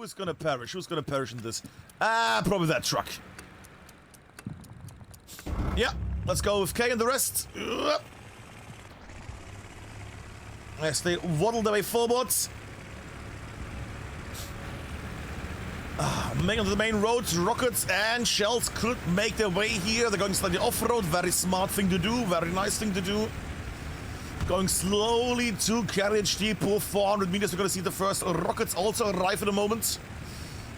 Who's gonna perish? Who's gonna perish in this? Ah, probably that truck. Yeah, let's go with K and the rest. As they waddle their way forwards. Making the main roads, rockets and shells could make their way here. They're going slightly off-road. Very smart thing to do. Very nice thing to do. Going slowly to carriage depot. 400 meters. We're going to see the first rockets also arrive in a moment.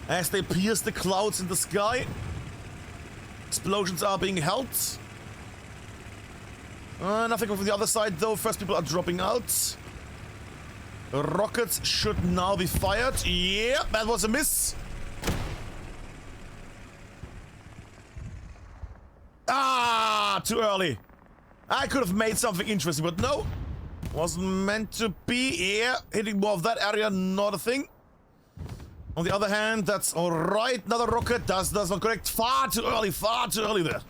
As they pierce the clouds in the sky. Explosions are being held. Nothing from the other side though. First people are dropping out. Rockets should now be fired. Yeah, that was a miss. Ah, too early. I could have made something interesting, but no. Wasn't meant to be. Yeah, hitting more of that area, not a thing. On the other hand, that's alright. Another rocket does not correct. Far too early there.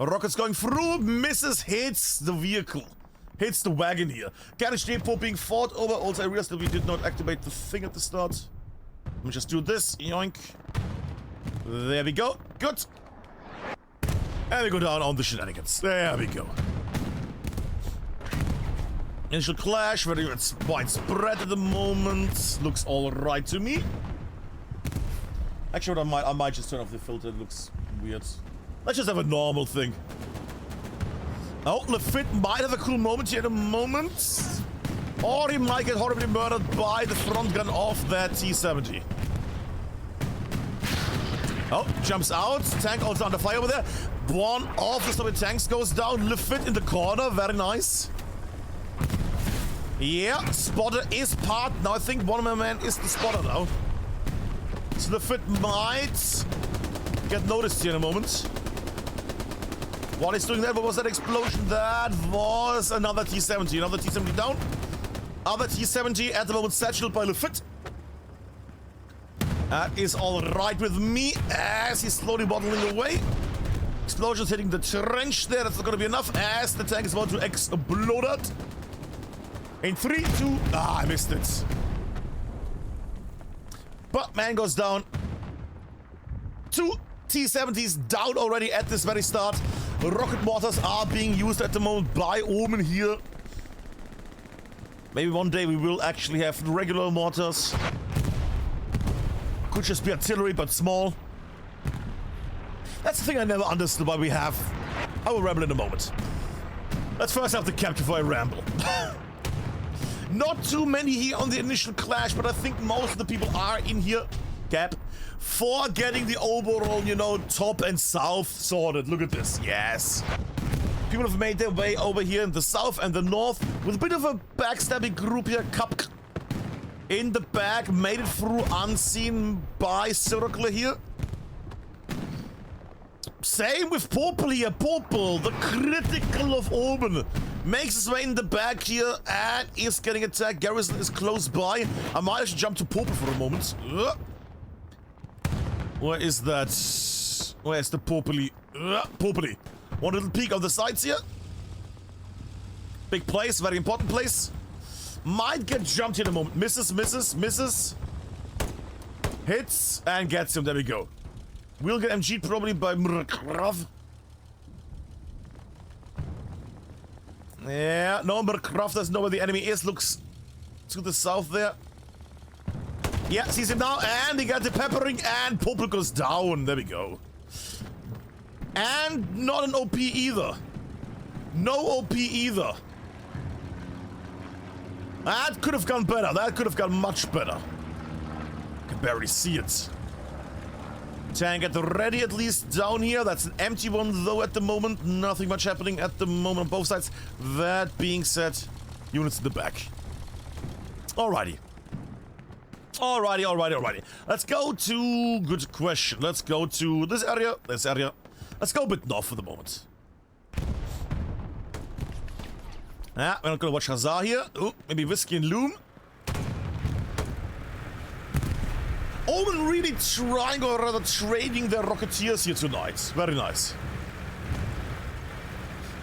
A rocket's going through, misses, hits the vehicle. Hits the wagon here. Carriage depot being fought over. Also, I realized that we did not activate the thing at the start. Let me just do this. Yoink. There we go. Good. And we go down on the shenanigans. There we go. Initial clash, very widespread at the moment. Looks alright to me. Actually, I might just turn off the filter. It looks weird. Let's just have a normal thing. Oh, Lafitte might have a cool moment here in a moment. Or he might get horribly murdered by the front gun of that T-70. Oh, jumps out. Tank also under fire over there. One of the Soviet tanks goes down. Lafitte in the corner. Very nice. Yeah, spotter is part. Now I think one of my men is the spotter now. So Lafitte might get noticed here in a moment. While he's doing that, what was that explosion? That was another T-70. Another T-70 down. Other T-70 at the moment satchelled by Lafitte. That is alright with me as he's slowly bottling away. Explosions hitting the trench there. That's not going to be enough as the tank is about to explode out. In 3, 2... Ah, I missed it. But man goes down. 2 T-70s down already at this very start. Rocket mortars are being used at the moment by OMEN here. Maybe one day we will actually have regular mortars. Could just be artillery, but small. That's the thing I never understood why we have. I will ramble in a moment. Let's first have the capture before I ramble. Not too many here on the initial clash, but I think most of the people are in here, Cap, for getting the overall, you know, top and south sorted. Look at this. Yes. People have made their way over here in the south and the north with a bit of a backstabbing group here. Cup in the back, made it through unseen by Circular here. Same with Purple here. Purple, the critical of OMEN, makes his way in the back here and is getting attacked. Garrison is close by. I might actually jump to Purple for a moment. Where is that? Where's the Purpley? Purpley. One little peek on the sides here. Big place, very important place. Might get jumped here in a moment. Misses. Hits and gets him. There we go. We'll get MG'd probably by Mrkrav. Yeah, no, Mrkrav doesn't know where the enemy is. Looks to the south there. Yeah, sees him now, and he got the peppering, and Purple goes down. There we go. And not an OP either. No OP either. That could have gone better. That could have gone much better. Can barely see it. Tank at the ready, at least down here. That's an empty one, though, at the moment. Nothing much happening at the moment on both sides. That being said, units in the back. Alrighty. Alrighty. Let's go to... Good question. Let's go to this area. Let's go a bit north for the moment. Yeah, we're not gonna watch Hazard here. Oh, maybe Whiskey and Loom. OMEN really trying, or rather trading their Rocketeers here tonight. Very nice.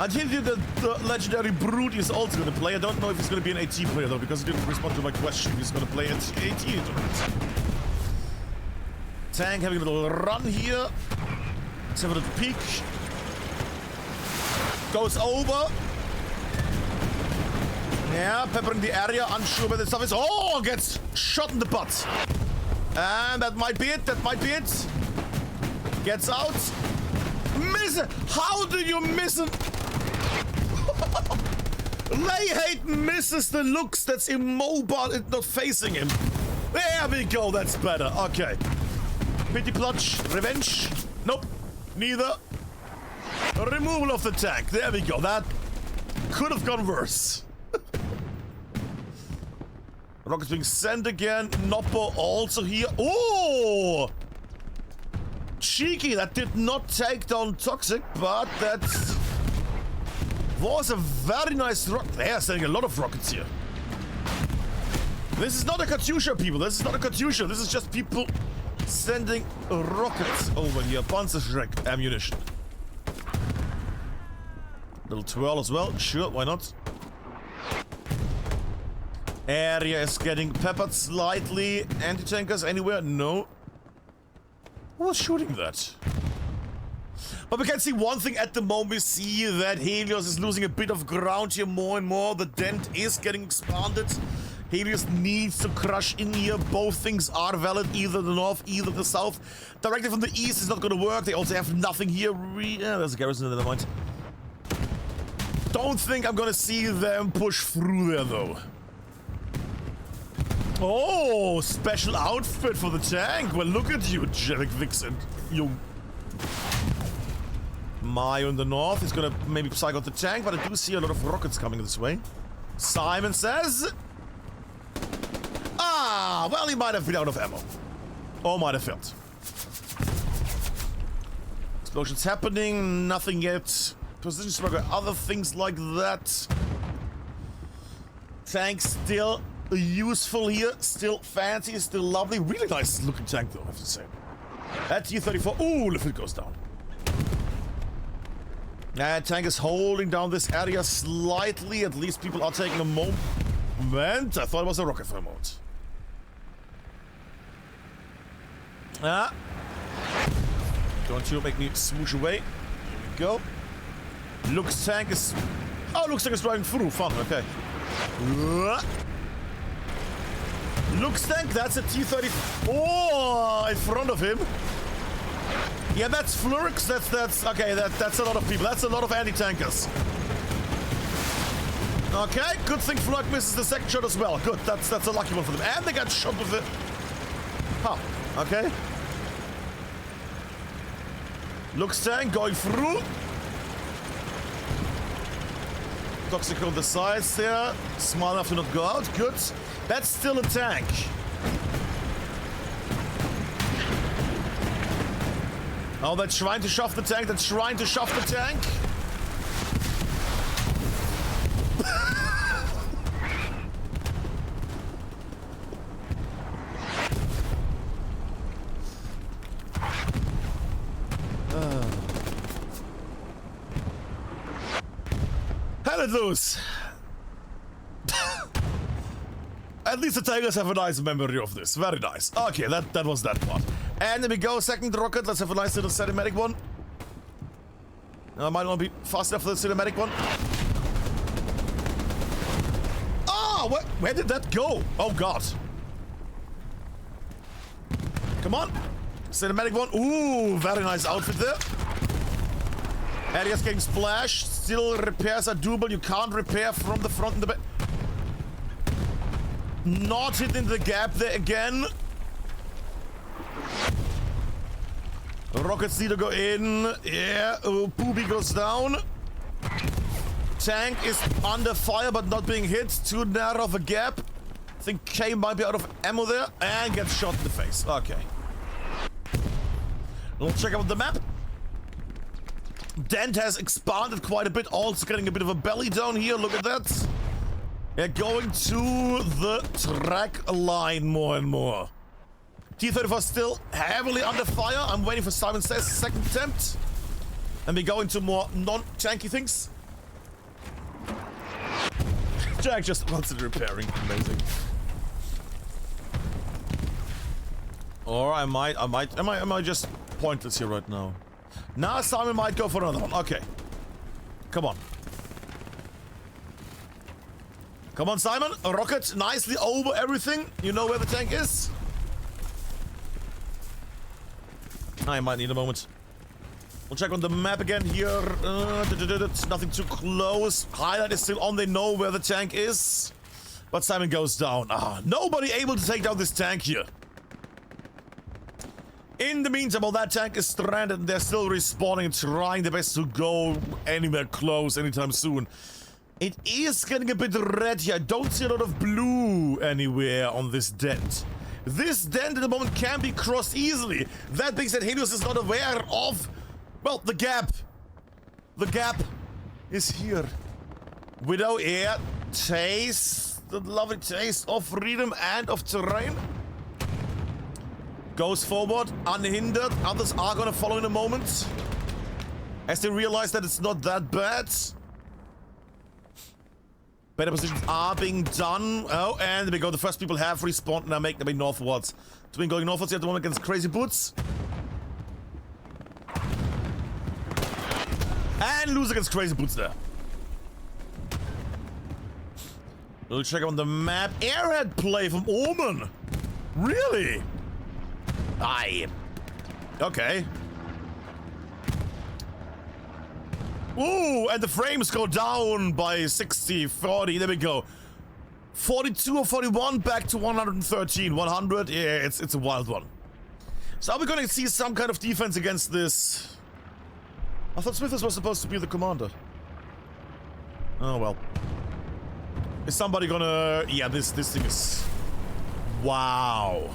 I tell you that the legendary Brute is also going to play. I don't know if he's going to be an AT player though, because he didn't respond to my question. He's going to play AT tonight. Tank having a little run here. Let's have a little peek. Goes over. Yeah, peppering the area, unsure where the stuff is. Oh, gets shot in the butt. And that might be it, that might be it. Gets out. Miss it. How do you miss it? Layhate misses the looks. That's immobile and not facing him. There we go, that's better. Okay. Pity clutch, revenge. Nope, neither. Removal of the tank. There we go. That could have gone worse. Rockets being sent again. Noppo also here. Oh! Cheeky. That did not take down Toxic, but that was a very nice rocket. They are sending a lot of rockets here. This is not a Katyusha, people. This is not a Katyusha. This is just people sending rockets over here. Panzerschreck ammunition. Little twirl as well. Sure, why not? Area is getting peppered slightly. Anti-tankers anywhere? No. Who was shooting that? But we can see one thing at the moment. We see that Helios is losing a bit of ground here more and more. The dent is getting expanded. Helios needs to crush in here. Both things are valid. Either the north, either the south. Directly from the east is not going to work. They also have nothing here. Yeah, there's a garrison, never mind. Don't think I'm going to see them push through there, though. Oh, special outfit for the tank. Well, look at you, Jerek Vixen. You. Mayo in the north is gonna maybe psych out the tank, but I do see a lot of rockets coming this way. Simon says... Ah, well, he might have been out of ammo. Or might have failed. Explosions happening, nothing yet. Position smoker, other things like that. Tank still useful here, still fancy, still lovely. Really nice looking tank though, I have to say. That T-34, ooh, if it goes down. And tank is holding down this area slightly. At least people are taking a moment. I thought it was a rocket for a moment. Ah. Don't you make me swoosh away. Here we go. Looks tank is... Oh, looks tank is driving through. Fun, okay. Looks tank, that's a T-30. Oh, in front of him. Yeah, that's Flurks. That's okay. That's a lot of people. That's a lot of anti-tankers. Okay, good thing Flurk misses the second shot as well. Good, that's a lucky one for them. And they got shot with it. Huh. Okay. Looks tank going through. Toxic on the sides there. Smart enough to not go out. Good. That's still a tank. Oh, they're trying to shove the tank. They're trying to shove the tank. Hell it loose. At least the Tigers have a nice memory of this. Very nice. Okay, that was that part. And there we go, second rocket. Let's have a nice little cinematic one. I might not be fast enough for the cinematic one. Oh, where did that go? Oh, God. Come on. Cinematic one. Ooh, very nice outfit there. Area's getting splashed. Still repairs are doable. You can't repair from the front and the back. Not hitting the gap there again. Rockets need to go in. Yeah, Poopy goes down. Tank is under fire but not being hit. Too narrow of a gap. I think K might be out of ammo there. And gets shot in the face. Okay. We'll check out the map. Dent has expanded quite a bit. Also getting a bit of a belly down here. Look at that. Yeah, going to the track line more and more. T-34 still heavily under fire. I'm waiting for Simon Says' second attempt. And we go into more non-tanky things. Jack just wants it repairing. Amazing. Or am I just pointless here right now? Now Simon might go for another one. Okay. Come on. Come on, Simon. A rocket nicely over everything. You know where the tank is? I might need a moment. We'll check on the map again here. It's nothing too close. Highlight is still on. They know where the tank is. But Simon goes down. Nobody able to take down this tank here. In the meantime, while that tank is stranded, they're still respawning and trying their best to go anywhere close anytime soon. It is getting a bit red here. I don't see a lot of blue anywhere on this dent. This dent at the moment can be crossed easily. That being said, Helios is not aware of, well, the gap. The gap is here. Widow Air tastes the lovely taste of freedom and of terrain. Goes forward, unhindered. Others are gonna follow in a moment. As they realize that it's not that bad. Better positions are being done. Oh, and there we go. The first people have respawned and are making their way northwards. Twin going northwards here at the moment against Crazy Boots. And lose against Crazy Boots there. We'll check on the map. Airhead play from OMEN. Really? Aye. Okay. Ooh, and the frames go down by 60, 40. There we go. 42 or 41 back to 113. 100. Yeah, it's a wild one. So are we going to see some kind of defense against this? I thought Smithers was supposed to be the commander. Oh, well. Is somebody gonna... Yeah, this thing is... Wow.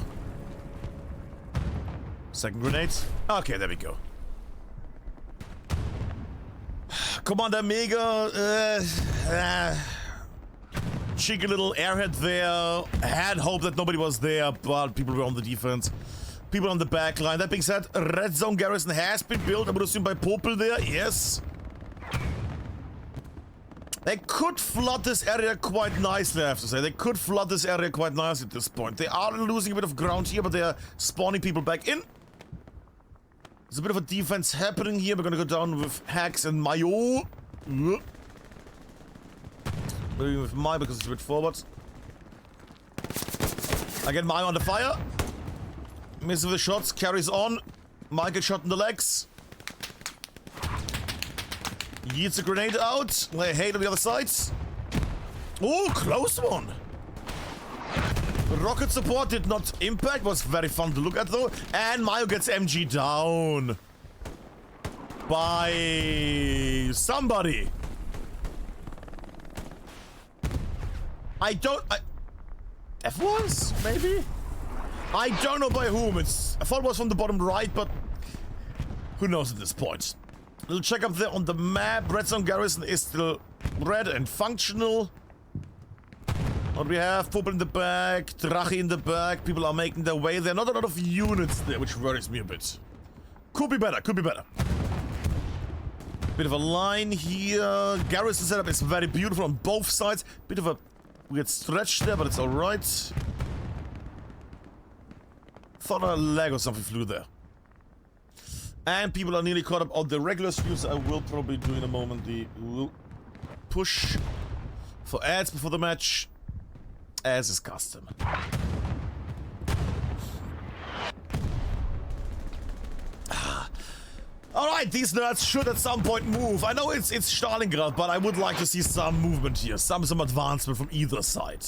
Second grenade. Okay, there we go. Commander Mega, cheeky little airhead there. Had hope that nobody was there, but people were on the defense. People on the back line. That being said, a red zone garrison has been built. I would assume by Popel there. Yes. They could flood this area quite nicely, I have to say. They could flood this area quite nicely at this point. They are losing a bit of ground here, but they are spawning people back in. There's a bit of a defense happening here. We're gonna go down with Hax and Mayo. Maybe with Mayo because it's a bit forward. Again, Mayo under fire. Misses with the shots, carries on. Mayo gets shot in the legs. Yeets a grenade out. Lay hate on the other side. Oh, close one. Rocket support did not impact. Was very fun to look at though. And Mayo gets MG down. By somebody. F1s, maybe? I don't know by whom. I thought it was from the bottom right, but who knows at this point. Little check up there on the map. Red Zone Garrison is still red and functional. What we have? Popel in the back, Drache in the back. People are making their way there. Not a lot of units there, which worries me a bit. Could be better, could be better. Bit of a line here. Garrison setup is very beautiful on both sides. Bit of a weird stretch there, but it's alright. Thought a leg or something flew there. And people are nearly caught up on the regular streams. I will probably do in a moment the push for ads before the match, as is custom. Alright, these nerds should at some point move. I know it's Stalingrad, but I would like to see some movement here. Some advancement from either side.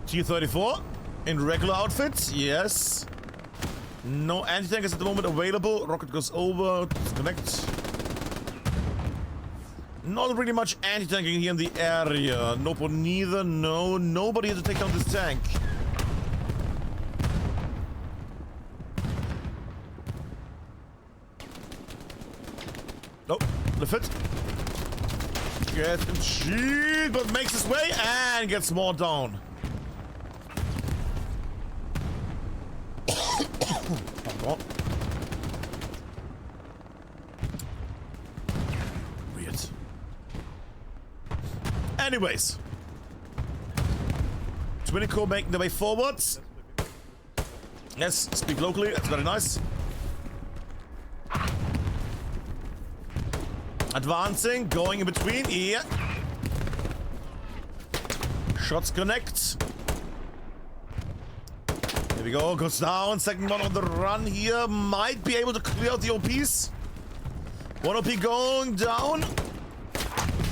T-34 in regular outfits, yes. No anti-tankers at the moment available. Rocket goes over, disconnect. Not really much anti-tanking here in the area. Nope, neither. No, nobody here to take down this tank. Oh, lift it. Gets him shield, but makes his way and gets more down. Weird. Anyways, Twinico making their way forwards. Yes, speak locally. That's very nice. Advancing, going in between. Yeah. Shots connect. Here we go. Goes down. Second one on the run here. Might be able to clear out the OPs. One OP going down.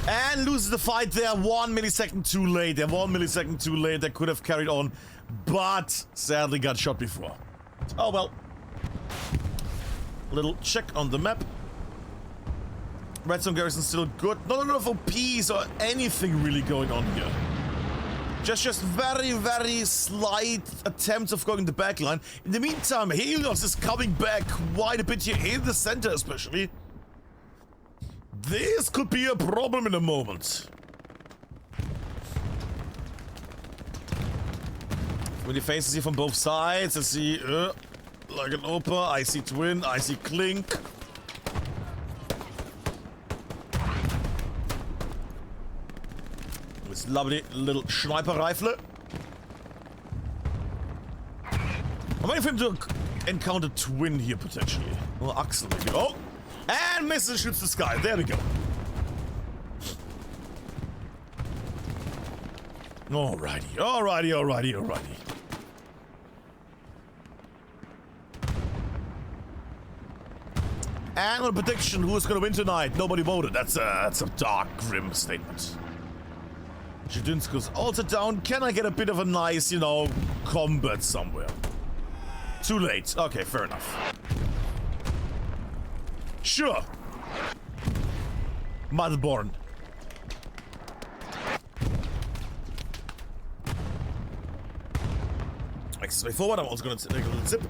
And loses the fight there. 1 millisecond too late. They're 1 millisecond too late. They could have carried on. But sadly got shot before. Oh well. Little check on the map. Redstone garrison still good. Not enough OPs or anything really going on here. Just very, very slight attempts of going the back line. In the meantime, Helios is coming back quite a bit here in the center especially. This could be a problem in a moment. Many faces here from both sides. I see like an Opa, I see Twin, I see Clink. This lovely little sniper rifle. I'm waiting for him to encounter Twin here potentially. Or Axel maybe. Oh! And misses, shoots the sky. There we go. Alrighty, alrighty, alrighty, alrighty. And on a prediction, who's gonna win tonight? Nobody voted. That's a dark, grim statement. Jadunsko's also down. Can I get a bit of a nice, you know, combat somewhere? Too late. Okay, fair enough. Sure. Motherborn. Next way forward. I'm also gonna take a little zip.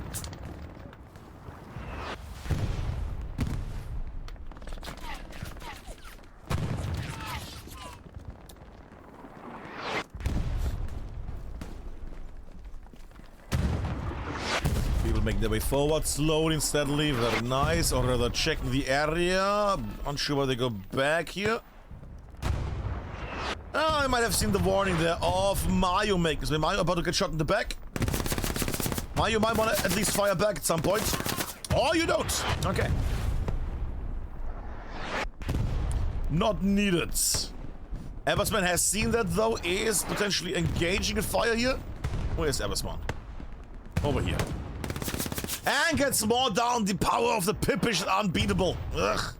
Making their way forward slowly and steadily, very nice. Or rather checking the area. Unsure why they go back here. Oh, I might have seen the warning there of Mario makers. Mario about to get shot in the back. Mario might want to at least fire back at some point. Or you don't. Okay. Not needed. Eversman has seen that though, is potentially engaging in fire here. Where's Eversman? Over here. And gets more down. The power of the pip is unbeatable. Ugh.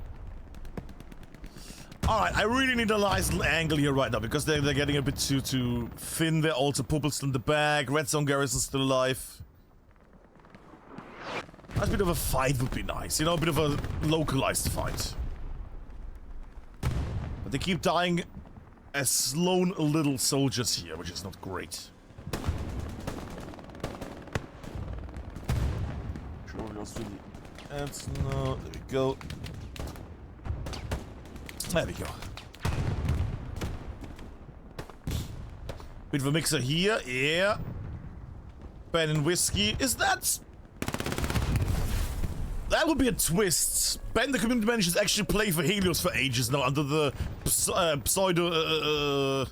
Alright, I really need a nice little angle here right now because they're getting a bit too thin. They're also Pupil's still in the back. Redstone Garrison's still alive. A bit of a fight would be nice. You know, a bit of a localized fight. But they keep dying as lone little soldiers here, which is not great. And no, there we go. There we go. Bit of a mixer here, yeah. Ben and Whiskey. Is that... That would be a twist. Ben, the community manager, has actually played for Helios for ages now under the pseudo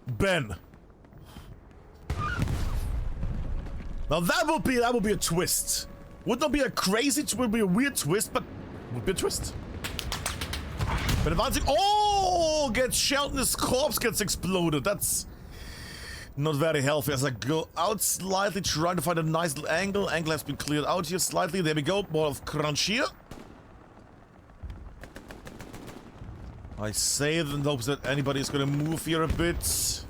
Ben. Now that would be a twist. Would not be a crazy, it would be a weird twist, but would be a twist. But advancing, oh, gets shelled and his corpse gets exploded. That's not very healthy as I go out slightly, trying to find a nice little angle. Angle has been cleared out here slightly. There we go, more of crunch here. I say it in hopes that anybody is going to move here a bit.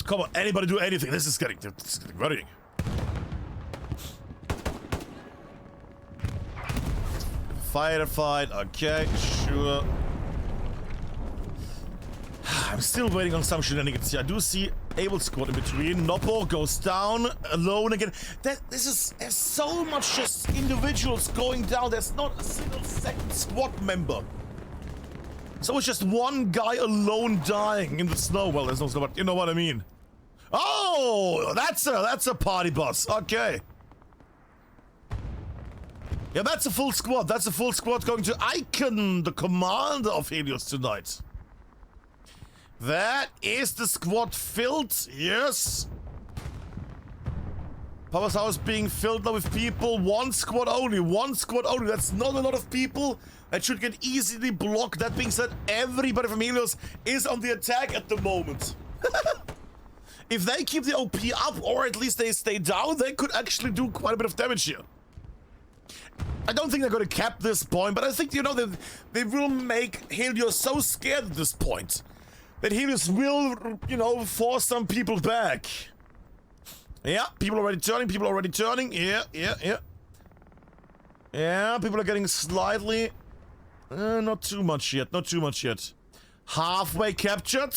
Come on, anybody do anything. This is getting worrying. Firefight, okay, sure. I'm still waiting on some shenanigans here. I do see Able Squad in between. Noppo goes down, alone again. There's so much just individuals going down. There's not a single second squad member. So it's just one guy alone dying in the snow. Well, there's no snow, but you know what I mean. Oh, that's a party bus. Okay. Yeah, that's a full squad. That's a full squad going to Icon, the commander of Helios tonight. That is the squad filled. Yes. Power's house being filled now with people. One squad only. One squad only. That's not a lot of people. That should get easily blocked. That being said, everybody from Helios is on the attack at the moment. If they keep the OP up, or at least they stay down, they could actually do quite a bit of damage here. I don't think they're going to cap this point, but I think, you know, they will make Helios so scared at this point that Helios will, you know, force some people back. Yeah, people already turning, people already turning. Yeah. Yeah, people are getting slightly... not too much yet, not too much yet. Halfway captured.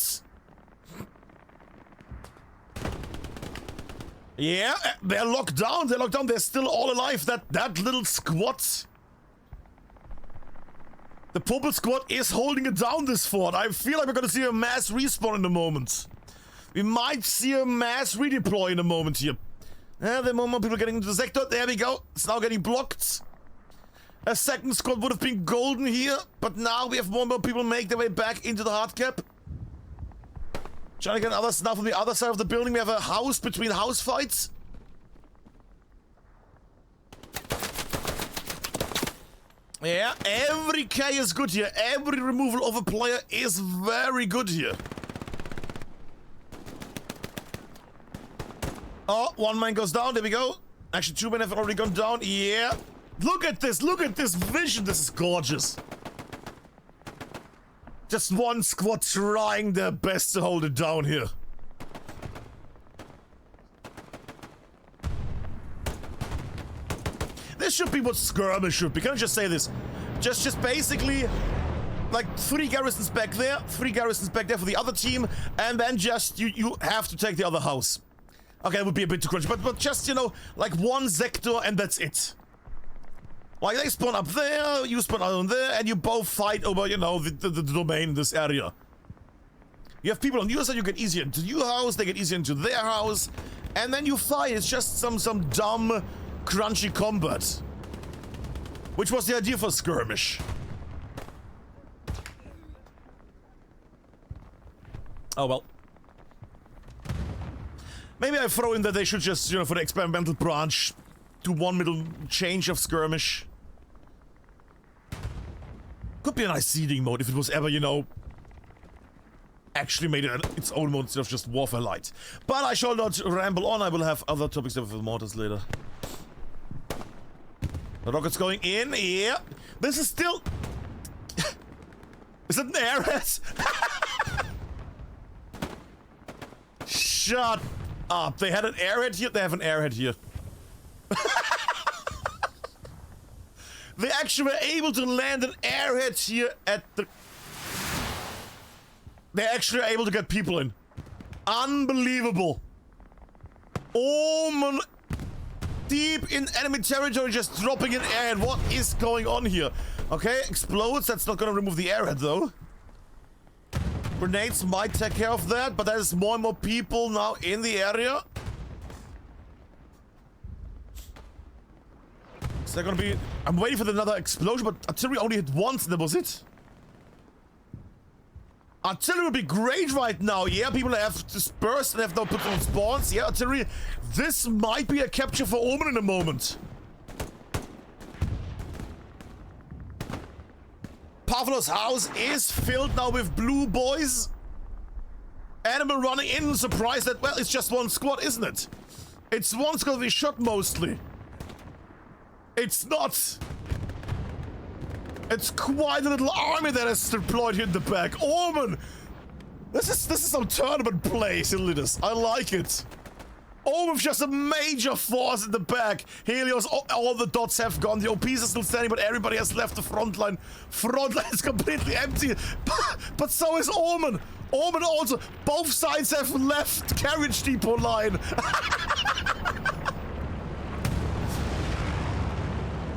Yeah, they're locked down, they're still all alive, that little squad. The purple squad is holding it down, this fort. I feel like we're gonna see a mass respawn in a moment. We might see a mass redeploy in a moment here. The moment people getting into the sector, there we go. It's now getting blocked. A second squad would have been golden here, but now we have more and more people make their way back into the hard cap. Trying to get others now from the other side of the building. We have a house between house fights. Yeah, every K is good here. Every removal of a player is very good here. Oh, one man goes down. There we go. Actually, two men have already gone down. Yeah. Look at this vision. This is gorgeous. Just one squad trying their best to hold it down here. This should be what skirmish should be. Can I just say this? Just basically, like 3 garrisons back there, 3 garrisons back there for the other team, and then just you have to take the other house. Okay, it would be a bit too crunchy, but just, you know, like one sector and that's it. Like, they spawn up there, you spawn down there, and you both fight over, you know, the domain in this area. You have people on your side, you get easier into your house, they get easier into their house, and then you fight. It's just some dumb, crunchy combat. Which was the idea for skirmish. Oh well. Maybe I throw in that they should just, you know, for the experimental branch, do one middle change of skirmish. Could be a nice seeding mode if it was ever, you know, actually made it its own mode instead of just Warfare Light. But I shall not ramble on. I will have other topics for mortars later. The rocket's going in. Yeah. This is still... Is it an airhead? Shut up. They had an airhead here. They have an airhead here. They actually were able to land an airhead here at the... They're actually able to get people in. Unbelievable. OMEN deep in enemy territory, just dropping an airhead. What is going on here? Okay, explodes. That's not gonna remove the airhead though. Grenades might take care of that, but there's more and more people now in the area. Is there gonna be... I'm waiting for another explosion, but artillery only hit once and that was it. Artillery would be great right now. Yeah, people have dispersed and have now put on spawns. Yeah, artillery. This might be a capture for OMEN in a moment. Pavlov's house is filled now with blue boys. Animal running in, surprised that, well, it's just one squad, isn't it? It's one squad we shot mostly. It's not. It's quite a little army that is deployed here in the back. OMEN! This is some tournament play, Silliness. I like it. OMEN just a major force in the back. Helios, all the dots have gone. The OPs are still standing, but everybody has left the front line. Front line is completely empty. But so is OMEN. OMEN also. Both sides have left carriage depot line.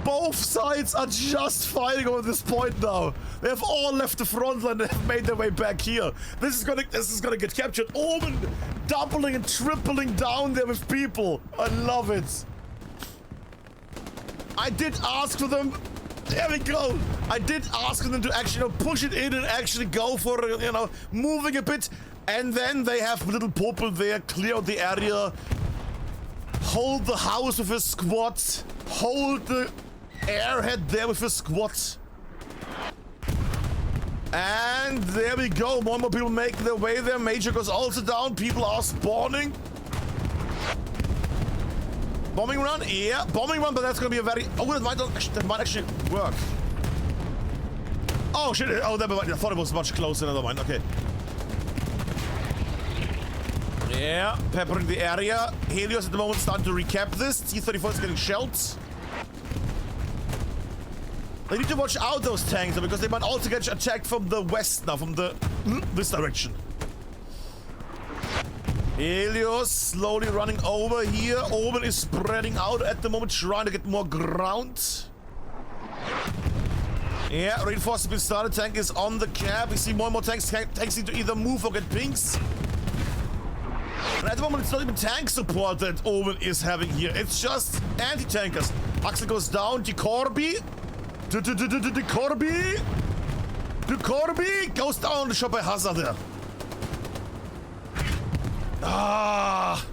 Both sides are just fighting over this point now. They have all left the front line and have made their way back here. This is gonna get captured. OMEN doubling and tripling down there with people. I love it. I did ask for them. There we go. I did ask them to actually, you know, push it in and actually go for, you know, moving a bit. And then they have little Popel there, clear out the area. Hold the house with a squad. Hold the airhead there with a squad. And there we go. More and more people make their way there. Major goes also down. People are spawning. Bombing run? Yeah, bombing run, but that's gonna be a very... Oh, that might actually work. Oh, shit. Oh, never mind. I thought it was much closer. Never mind. Okay. Yeah, peppering the area. Helios at the moment starting to recap this. T-34 is getting shelled. They need to watch out those tanks because they might also get attacked from the west now, from the... this direction. Helios slowly running over here. OMEN is spreading out at the moment, trying to get more ground. Yeah, reinforcement been started. Tank is on the cab. We see more and more tanks. Tanks need to either move or get pings. And at the moment, it's not even tank support that OMEN is having here. It's just anti-tankers. Axel goes down. The Corby goes down. The shot by Hazard there. Ah!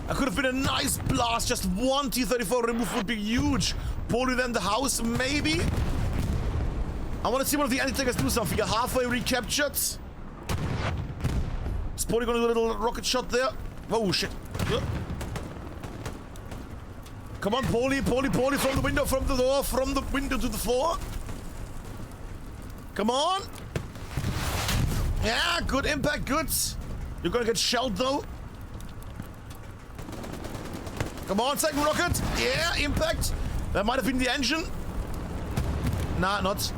That could have been a nice blast. Just one T-34 remove would be huge. Poly then the house, maybe? I want to see one of the anti-tankers do something. You're halfway recaptured. Is Poly gonna do a little rocket shot there? Oh, shit. Come on, Poly, from the window, from the door, from the window to the floor. Come on. Yeah, good impact, good. You're gonna get shelled though. Come on, second rocket. Yeah, impact. That might have been the engine. Nah, not.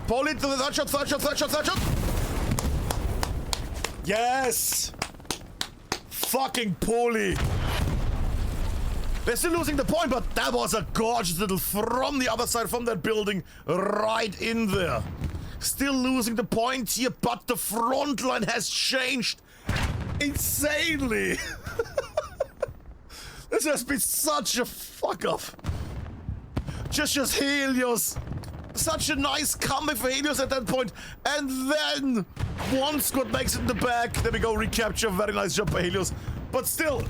Poly to the third shot. Yes. Fucking Poly. They're still losing the point, but that was a gorgeous little from the other side, from that building, right in there. Still losing the point here, but the front line has changed insanely. This has been such a fuck off. Just Helios. Such a nice comeback for Helios at that point. And then one squad makes it in the back. There we go, recapture. Very nice job by Helios. But still,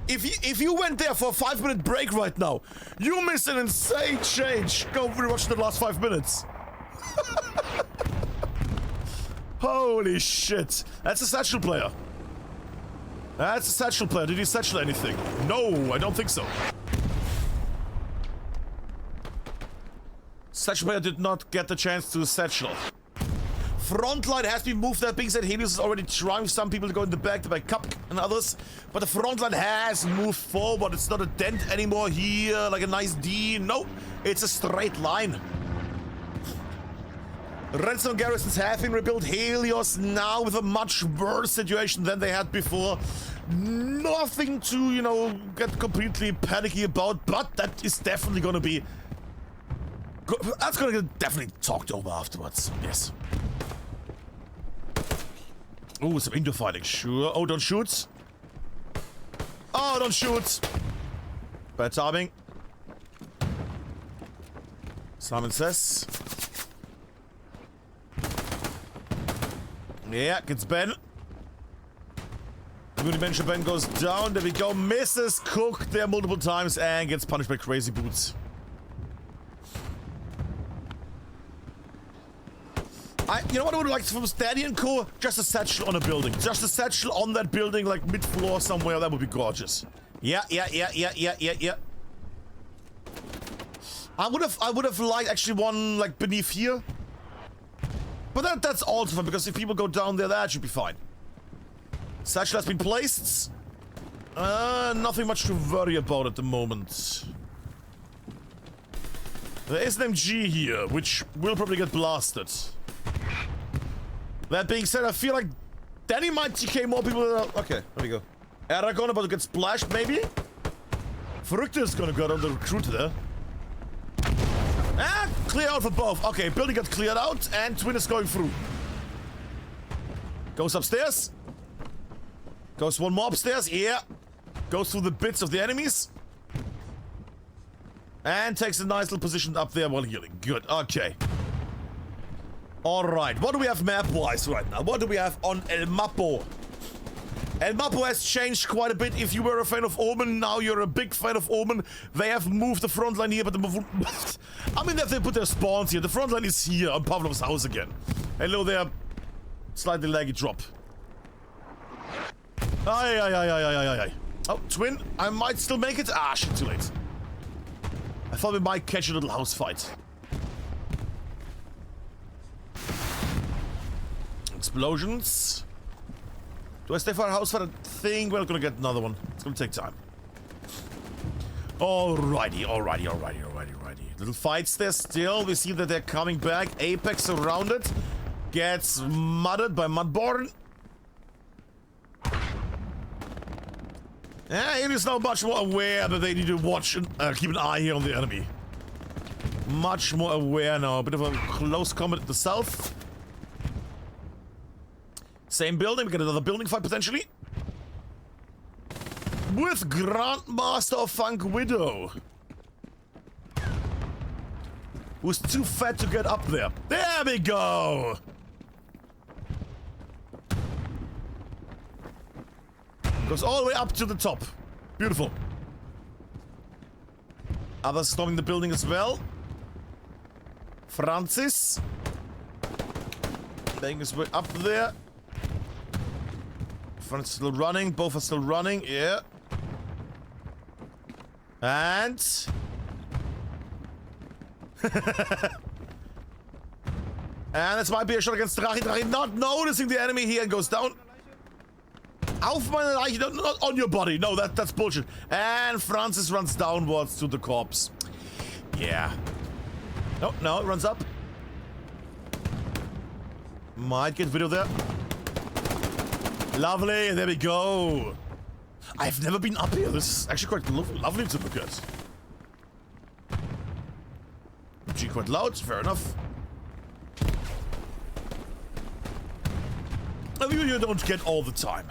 if you went there for a 5-minute break right now, you missed an insane change. Go rewatch the last 5 minutes. Holy shit. That's a satchel player. That's a satchel player. Did he satchel anything? No, I don't think so. Satchel player did not get the chance to satchel. Frontline has been moved. That being said, Helios is already trying some people to go in the back to buy Cup and others. But the frontline has moved forward. It's not a dent anymore here, like a nice D. No, it's a straight line. Redstone garrisons have been rebuilt. Helios now with a much worse situation than they had before. Nothing to, you know, get completely panicky about, but that is definitely gonna be... That's gonna get definitely talked over afterwards, yes. Oh, some indoor fighting, sure. Oh, don't shoot. Oh, don't shoot. Bad timing. Simon says. Yeah, gets Ben. Moody Bencher Ben goes down. There we go. Misses Cook there multiple times and gets punished by Crazy Boots. You know what I would like from Steady and Co? Just a satchel on a building. Just a satchel on that building, like mid-floor somewhere. That would be gorgeous. Yeah. I would have liked actually one like beneath here. But that's also fine, because if people go down there, that should be fine. Satchel has been placed. Nothing much to worry about at the moment. There is an MG here, which will probably get blasted. That being said, I feel like Danny might TK more people than... Okay, there we go. Aragon about to get splashed, maybe? Verrückte is gonna go on the recruiter there. Ah, clear out for both. Okay, building got cleared out, and Twin is going through. Goes upstairs. Goes one more upstairs, yeah. Goes through the bits of the enemies. And takes a nice little position up there while healing. Good, okay. Alright, what do we have map-wise right now? What do we have on El Mapo? El Mapo has changed quite a bit. If you were a fan of Omen, now you're a big fan of Omen. They have moved the front line here, but I mean, they put their spawns here. The front line is here on Pavlov's house again. Hello there. Slightly laggy drop. Aye. Oh, twin, I might still make it. Ah, shit, too late. I thought we might catch a little house fight. Explosions. Do I stay for a house fight? I think we're gonna get another one. It's gonna take time. Alrighty. Little fights there still. We see that they're coming back. Apex surrounded. Gets mudded by Mudborn. Helios now much more aware that they need to watch and keep an eye here on the enemy. Much more aware now. A bit of a close combat at the south. Same building. We get another building fight potentially. With Grandmaster of Funk Widow. Who's too fat to get up there. There we go. Goes all the way up to the top. Beautiful. Others storming the building as well. Francis. Making his way up there. Francis still running. Both are still running. Yeah. And... and this might be a shot against Drachi. Drachi not noticing the enemy here and goes down. Auf meine Leiche, not on your body. No, that's bullshit. And Francis runs downwards to the corpse. Yeah. No, it runs up. Might get video there. Lovely, there we go. I've never been up here. This is actually quite lovely to look at. G quite loud, fair enough. A view you don't get all the time.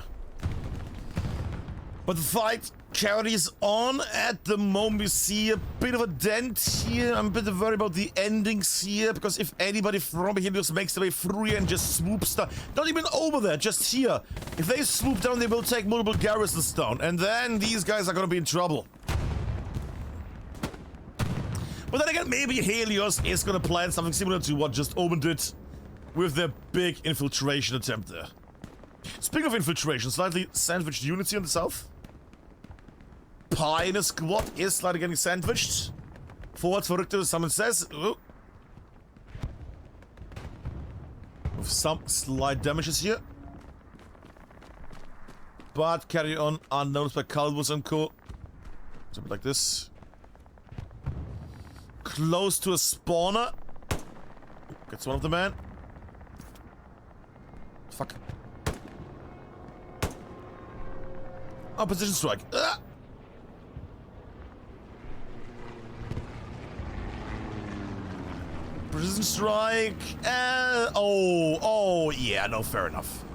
But the fight carries on at the moment. We see a bit of a dent here. I'm a bit worried about the endings here, because if anybody from Helios makes their way through here and just swoops down, not even over there, just here. If they swoop down, they will take multiple garrisons down, and then these guys are gonna be in trouble. But then again, maybe Helios is gonna plan something similar to what just Omen did with their big infiltration attempt there. Speaking of infiltration, slightly sandwiched units here in the south. Pioneer squad is slightly getting sandwiched. Forwards verrückte, someone says. Ooh. With some slight damages here. But carry on unnoticed by Calvus and co. Something like this. Close to a spawner. Gets one of the men. Fuck. Oh, position strike. Precision strike. Oh, yeah, no, fair enough.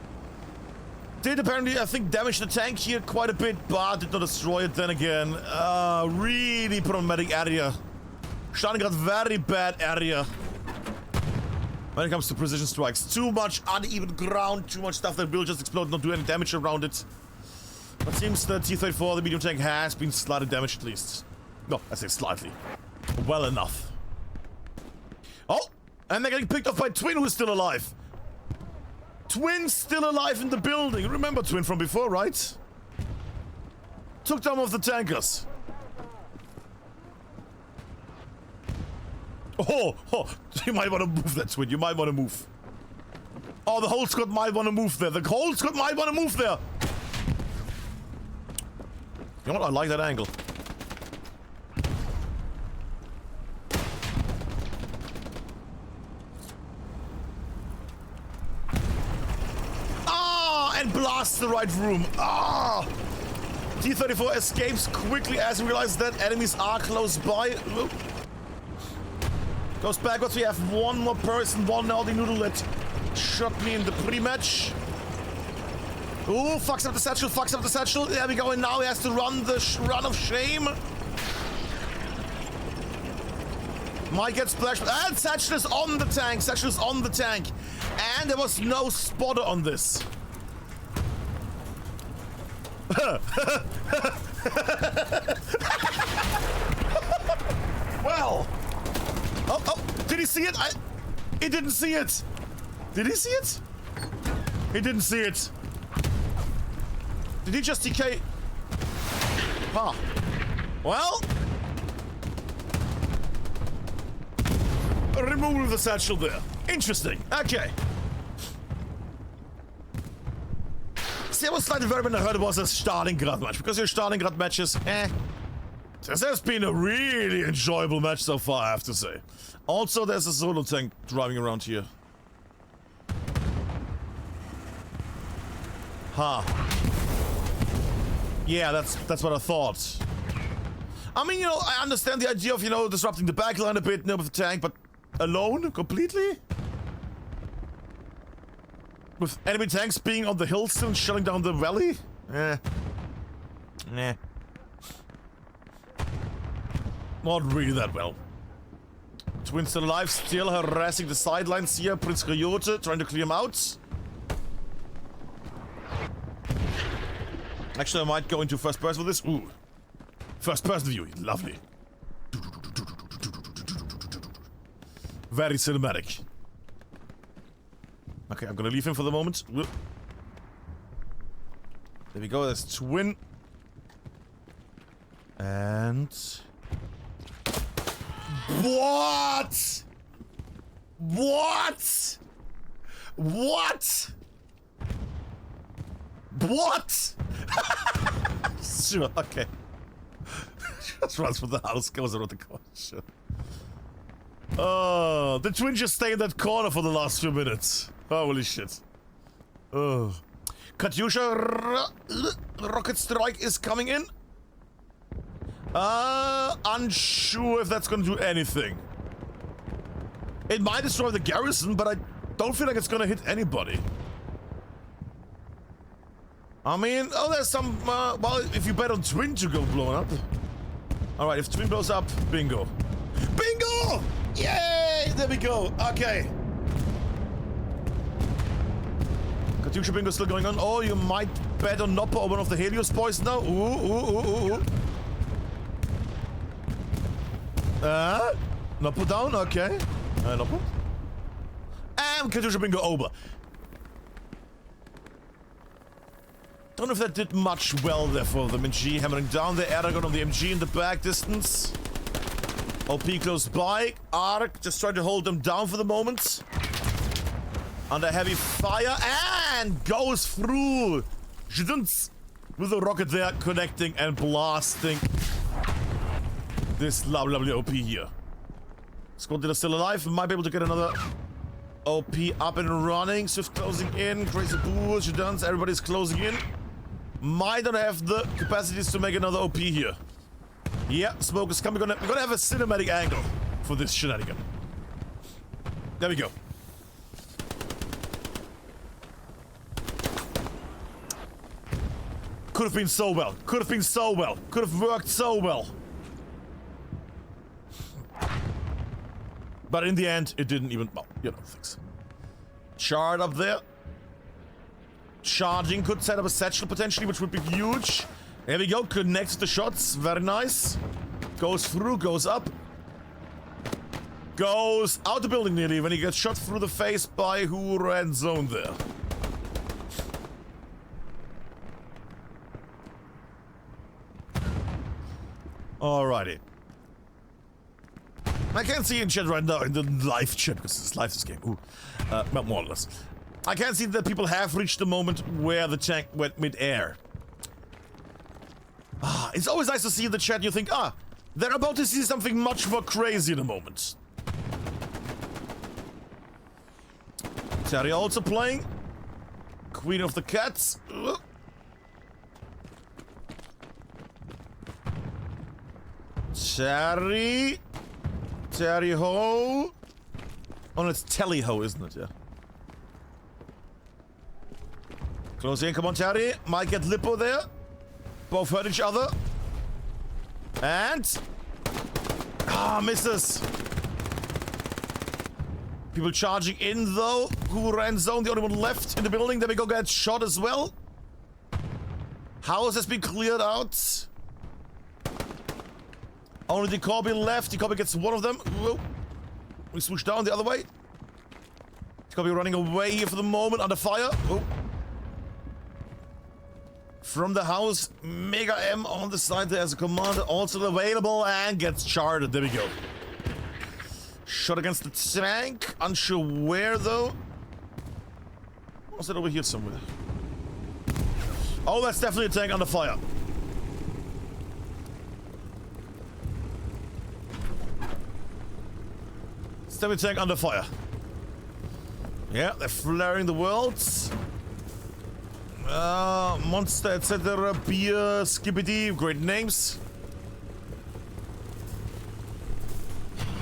Did apparently, I think, damage the tank here quite a bit, but did not destroy it then again. Really problematic area. Stalingrad, very bad area. When it comes to precision strikes. Too much uneven ground, too much stuff that will just explode, not do any damage around it. But seems the T-34, the medium tank, has been slightly damaged at least. No, I say slightly. Well enough. Oh! And they're getting picked off by Twin, who's still alive. Twin's still alive in the building. Remember Twin from before, right? Took down one of the tankers. Oh! You might want to move that, Twin. You might want to move. Oh, the whole squad might want to move there. The whole squad might want to move there. You know what? I like that angle. And blasts the right room. T-34 escapes quickly as we realize that enemies are close by. Oop. Goes backwards. We have one more person, one Aldi Noodle that shot me in the pre-match. Ooh, fucks up the satchel, There we go, and now he has to run the run of shame. Might get splashed. And Satchel is on the tank. Satchel is on the tank. And there was no spotter on this. Well. Oh, did he see it? He didn't see it. Did he see it? He didn't see it. Did he just decay? Huh. Well. Remove the satchel there. Interesting. Okay. See, I was slightly worried when I heard it was a Stalingrad match, because your Stalingrad matches, this has been a really enjoyable match so far, I have to say. Also, there's a solo tank driving around here. Huh. Yeah, that's what I thought. I mean, you know, I understand the idea of, you know, disrupting the backline a bit, with the tank, but alone? Completely? With enemy tanks being on the hill still and shutting down the valley? Nah. Not really that well. Twin still alive, still harassing the sidelines here. Prince Coyote trying to clear him out. Actually, I might go into first person with this. Ooh. First person view. Lovely. Very cinematic. Okay, I'm gonna leave him for the moment. There we go, there's Twin. And... What? What? What? What? Sure, okay. Just runs from the house, goes around the corner, sure. Oh, the Twin just stay in that corner for the last few minutes. Holy shit. Oh. Katyusha rocket strike is coming in. Unsure if that's gonna do anything. It might destroy the garrison, but I don't feel like it's gonna hit anybody. I mean, oh, there's some, well, if you bet on Twin to go blown up. Alright, if Twin blows up, bingo. Bingo! Yay! There we go. Okay. Katyusha bingo still going on. Oh, you might bet on Nopper or one of the Helios boys now. Ooh. Nopper down. Okay. Nopper. And Katyusha bingo over. Don't know if that did much well there for the MG. Hammering down the Aragon on the MG in the back distance. OP close by. Arc just trying to hold them down for the moment. Under heavy fire and goes through. With the rocket there connecting and blasting this lovely OP here. Squad is still alive. Might be able to get another OP up and running. Swift closing in. Crazy Boo, Shadans, everybody's closing in. Might not have the capacities to make another OP here. Yeah, smoke is coming. We're gonna have a cinematic angle for this shenanigan. There we go. Could have been so well. Could have been so well. Could have worked so well. But in the end, it didn't even... Well, you know, things. Shard up there. Charging could set up a satchel potentially, which would be huge. There we go. Connects the shots. Very nice. Goes through, goes up. Goes out the building nearly when he gets shot through the face by who ran zone there. Alrighty. I can't see in chat right now, in the live chat, because it's live this game. Ooh. More or less. I can't see that people have reached the moment where the tank went mid-air. Ah, it's always nice to see in the chat, you think, ah, they're about to see something much more crazy in a moment. Terry also playing. Queen of the Cats. Terry Ho. Oh, no, it's Telly Ho, isn't it? Yeah. Close in, come on, Terry. Might get Lippo there. Both hurt each other. And... ah, misses. People charging in, though. Who ran zone? The only one left in the building. Then we go get shot as well. House has been cleared out. Only the Corby left. The Corby gets one of them. Whoa. We switch down the other way. The Corby running away here for the moment under fire. Whoa. From the house, Mega M on the side there as a commander also available and gets charted. There we go. Shot against the tank. Unsure where though. Was it over here somewhere? Oh, that's definitely a tank under fire. It's definitely a tank under fire. Yeah, they're flaring the worlds. Monster, etc. Beer, Skibbity, great names.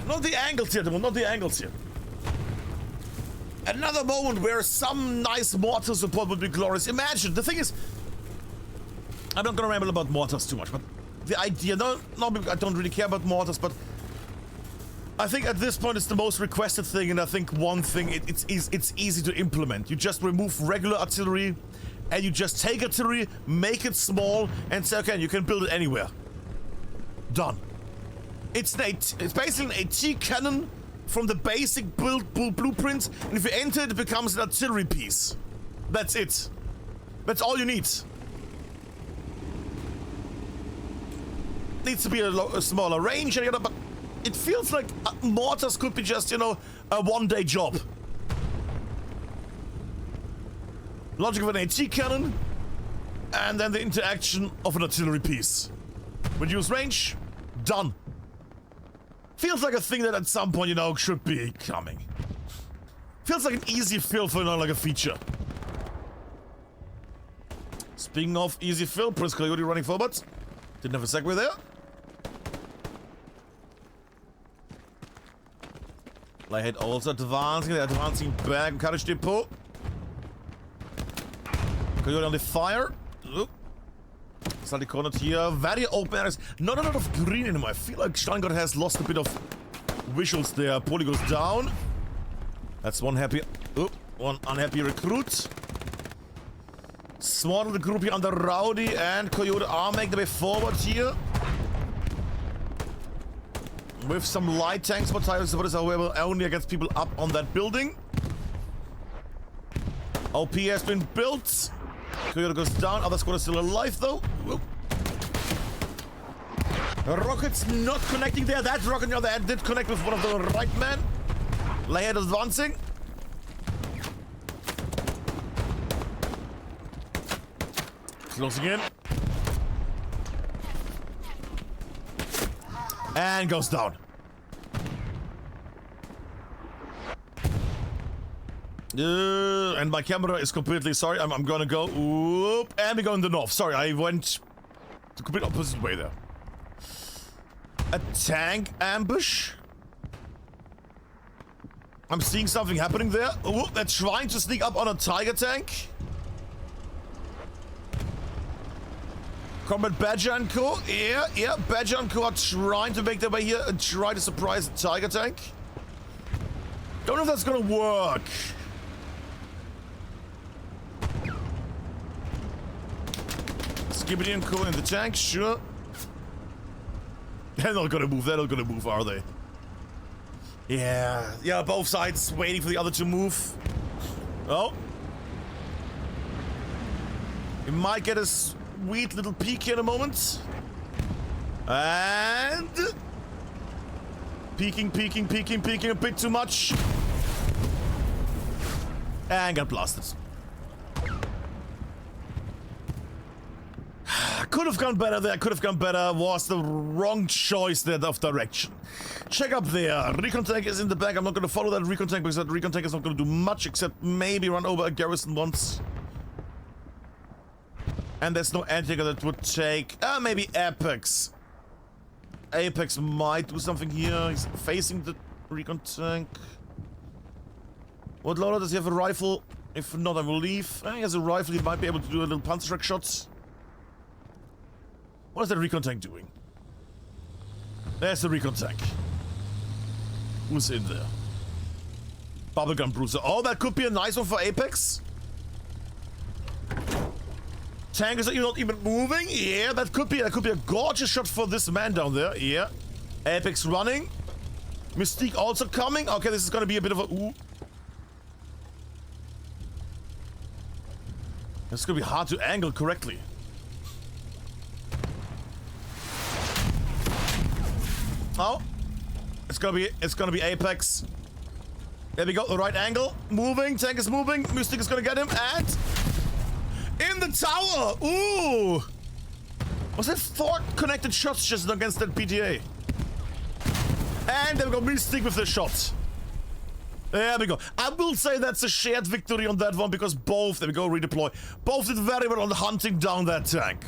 Not the angles here, not the angles here. Another moment where some nice mortar support would be glorious. Imagine, the thing is, I'm not gonna ramble about mortars too much, but the idea, no, I don't really care about mortars, but I think at this point it's the most requested thing, and I think one thing, it's easy to implement. You just remove regular artillery, and you just take artillery, make it small, and say, okay, you can build it anywhere. Done. It's basically an AT cannon from the basic build blueprints, and if you enter it, it becomes an artillery piece. That's it. That's all you need. Needs to be a smaller range, and but it feels like mortars could be just, you know, a one-day job. Logic of an AT cannon, and then the interaction of an artillery piece. Reduce range, done. Feels like a thing that at some point, you know, should be coming. Feels like an easy fill for, you know, like a feature. Speaking of easy fill, Prince Coyote running forward. Didn't have a segue there. Lighthead also advancing. They're advancing back. Carriage depot. Coyote on the fire. Oop. Slightly cornered here. Very open areas. Not a lot of green anymore. I feel like Stalingrad has lost a bit of visuals there. Poly goes down. That's one happy. Oop. One unhappy recruit. Small little group here under Rowdy and Coyote are making their way forward here. With some light tanks for tires, but is however only against people up on that building. OP has been built. Coyote goes down. Other squad is still alive though. Whoop. Rocket's not connecting there. That rocket on the other hand did connect with one of the right men. Lighthead advancing. Closing in. And goes down. And my camera is completely sorry. I'm gonna go. Whoop, and we go in the north. Sorry, I went the complete opposite way there. A tank ambush. I'm seeing something happening there. Whoop, they're trying to sneak up on a tiger tank. Combat Badger and Co. Yeah, Badger and Co are trying to make their way here and try to surprise the tiger tank. Don't know if that's gonna work. Skibbity and Co in the tank, sure. They're not gonna move, are they? Yeah, both sides waiting for the other to move. Oh. We might get a sweet little peek here in a moment. And peeking a bit too much. And got blasted. Could have gone better there, could have gone better. Was the wrong choice there of direction. Check up there. Recon tank is in the back. I'm not going to follow that recon tank because that recon tank is not going to do much except maybe run over a garrison once. And there's no anti-tanker that would take... maybe Apex. Apex might do something here. He's facing the recon tank. What loader? Does he have a rifle? If not, I will leave. He has a rifle. He might be able to do a little Panzerschreck shots. What is that recon tank doing? There's the recon tank. Who's in there? Bubblegum Bruiser. Oh, that could be a nice one for Apex. Tank is not even moving. Yeah, that could be a gorgeous shot for this man down there. Yeah. Apex running. Mystique also coming. Okay, this is gonna be a bit of a ooh. This is gonna be hard to angle correctly. Oh, it's gonna be Apex. There we go, the right angle. Moving, tank is moving. Mystique is gonna get him, and in the tower. Ooh, was that 4 connected shots just against that PTA? And there we go, Mystique with the shot. There we go. I will say that's a shared victory on that one because both, there we go, redeploy. Both did very well on hunting down that tank.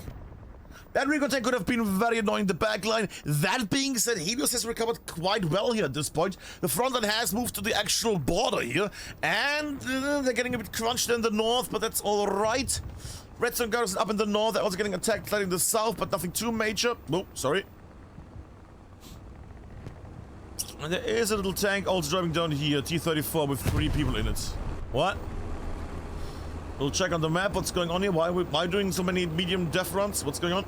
That recon tank could have been very annoying in the backline. That being said, Helios has recovered quite well here at this point. The front line has moved to the actual border here. And they're getting a bit crunched in the north, but that's alright. Redstone Garrison up in the north. They're also getting attacked in the south, but nothing too major. Oh, sorry. And there is a little tank also driving down here, T-34 with 3 people in it. What? We'll check on the map what's going on here. Why am I doing so many medium death runs? What's going on?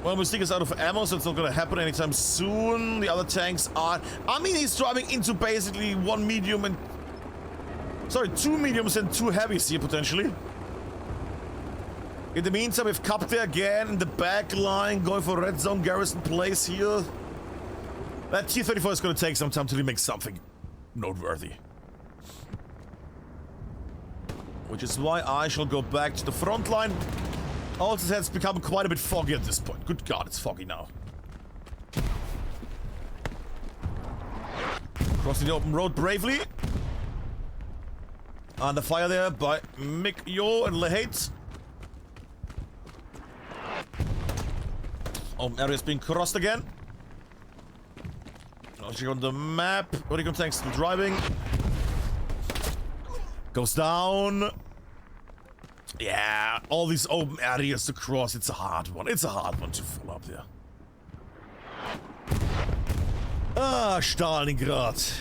Well, Mystique is out of ammo, so it's not gonna happen anytime soon. The other tanks are... I mean, he's driving into basically 1 medium and... Sorry, 2 mediums and 2 heavies here, potentially. In the meantime, we've Cup there again in the back line, going for red zone garrison place here. That T-34 is going to take some time till he makes something noteworthy. Which is why I shall go back to the front line. Also, it's become quite a bit foggy at this point. Good God, it's foggy now. Crossing the open road bravely. Under fire there by Mick Yo and Lehate. Area's being crossed again. Check on the map. Recon tank still driving. Goes down. Yeah, all these open areas to cross. It's a hard one. It's a hard one to fill up there. Ah, Stalingrad.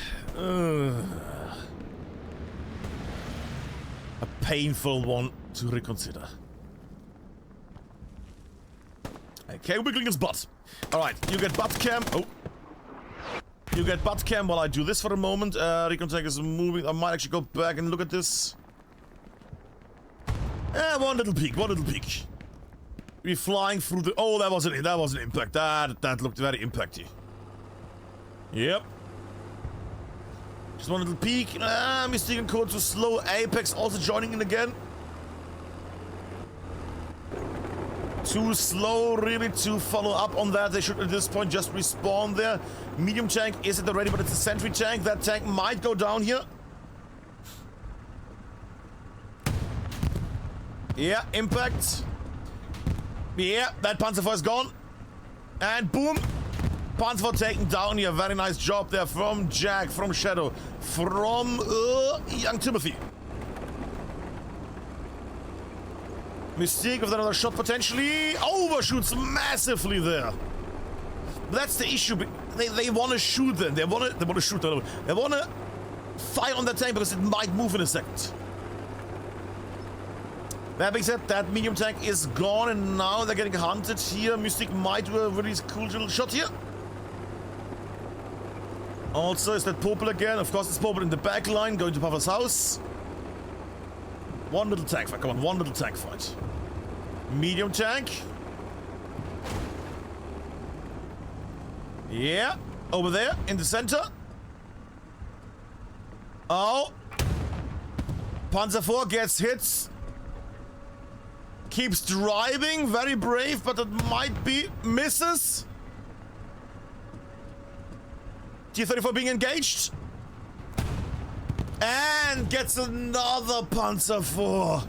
A painful one to reconsider. Okay, wiggling his butt. Alright, you get butt cam. Oh. You get butt cam while I do this for a moment. Recon tank is moving. I might actually go back and look at this. One little peek, one little peek. We're flying through the... Oh, that was an impact. That looked very impacty. Yep. Just one little peek. Mystique and Code too slow. Apex also joining in again. Too slow, really, to follow up on that. They should, at this point, just respawn there. Medium tank isn't ready, but it's a sentry tank. That tank might go down here. Yeah, impact. Yeah, that Panzerfeuer is gone. And boom. Panzerfeuer taken down here. Very nice job there from Jack, from Shadow, from young Timothy. Mystique with another shot potentially. Overshoots massively there. That's the issue. They want to shoot then. They want to shoot. They want to fire on that tank because it might move in a second. That being said, that medium tank is gone and now they're getting hunted here. Mystique might do a really cool little shot here. Also, is that Popel again? Of course, it's Popel in the back line going to Puffer's house. One little tank fight. Come on, one little tank fight. Medium tank. Yeah. Over there in the center. Oh. Panzer IV gets hits. Keeps driving. Very brave, but it might be misses. T-34 being engaged. And gets another Panzer IV.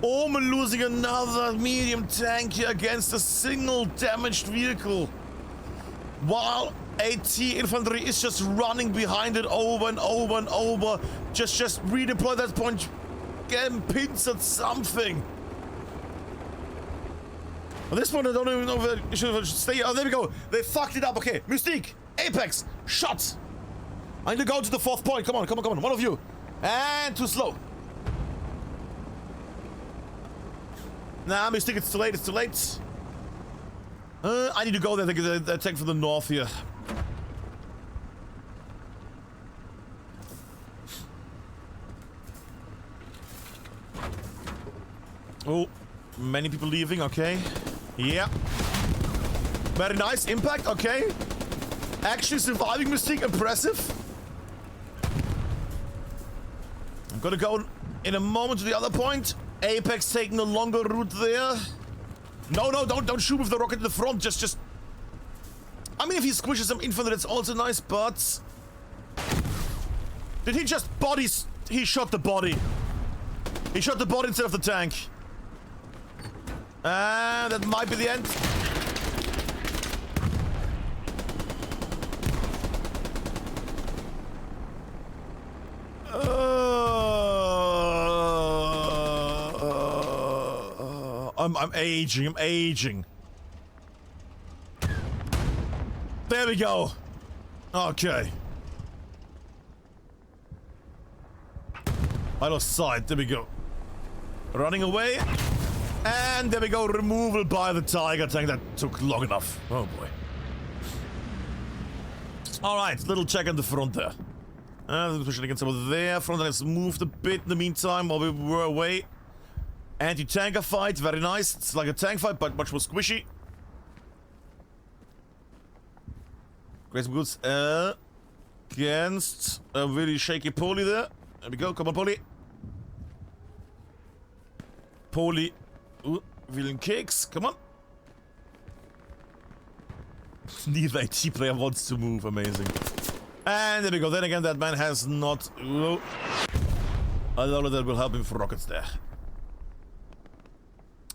OMEN losing another medium tank here against a single damaged vehicle. While AT infantry is just running behind it over and over and over. Just redeploy that point. Get pins at something. At this point, I don't even know if I should stay. Oh, there we go. They fucked it up. Okay, Mystique, Apex, shot. I need to go to the 4th point. Come on, come on, come on. One of you. And too slow. Nah, Mystic, it's too late. It's too late. I need to go there to get the attack from the north here. Oh, many people leaving. Okay. Yeah. Very nice. Impact. Okay. Actually surviving Mystique. Impressive. I'm gonna go in a moment to the other point. Apex taking a longer route there. No, don't shoot with the rocket in the front. Just. I mean, if he squishes some infantry, that's also nice, but... Did he just bodies? He shot the body. He shot the body instead of the tank. That might be the end. I'm aging. I'm aging. There we go. Okay. I lost sight. There we go. Running away. And there we go. Removal by the Tiger tank. That took long enough. Oh boy. Alright. Little check on the front there. Pushing against over there. Front has moved a bit in the meantime while we were away. Anti-tanker fight. Very nice. It's like a tank fight, but much more squishy. Grace Goods against a really shaky Poli there. There we go. Come on, Poli. Poli. Ooh, villain kicks. Come on. Neither AT player wants to move. Amazing. And there we go. Then again, that man has not... Ooh. I don't know that will help him for rockets there.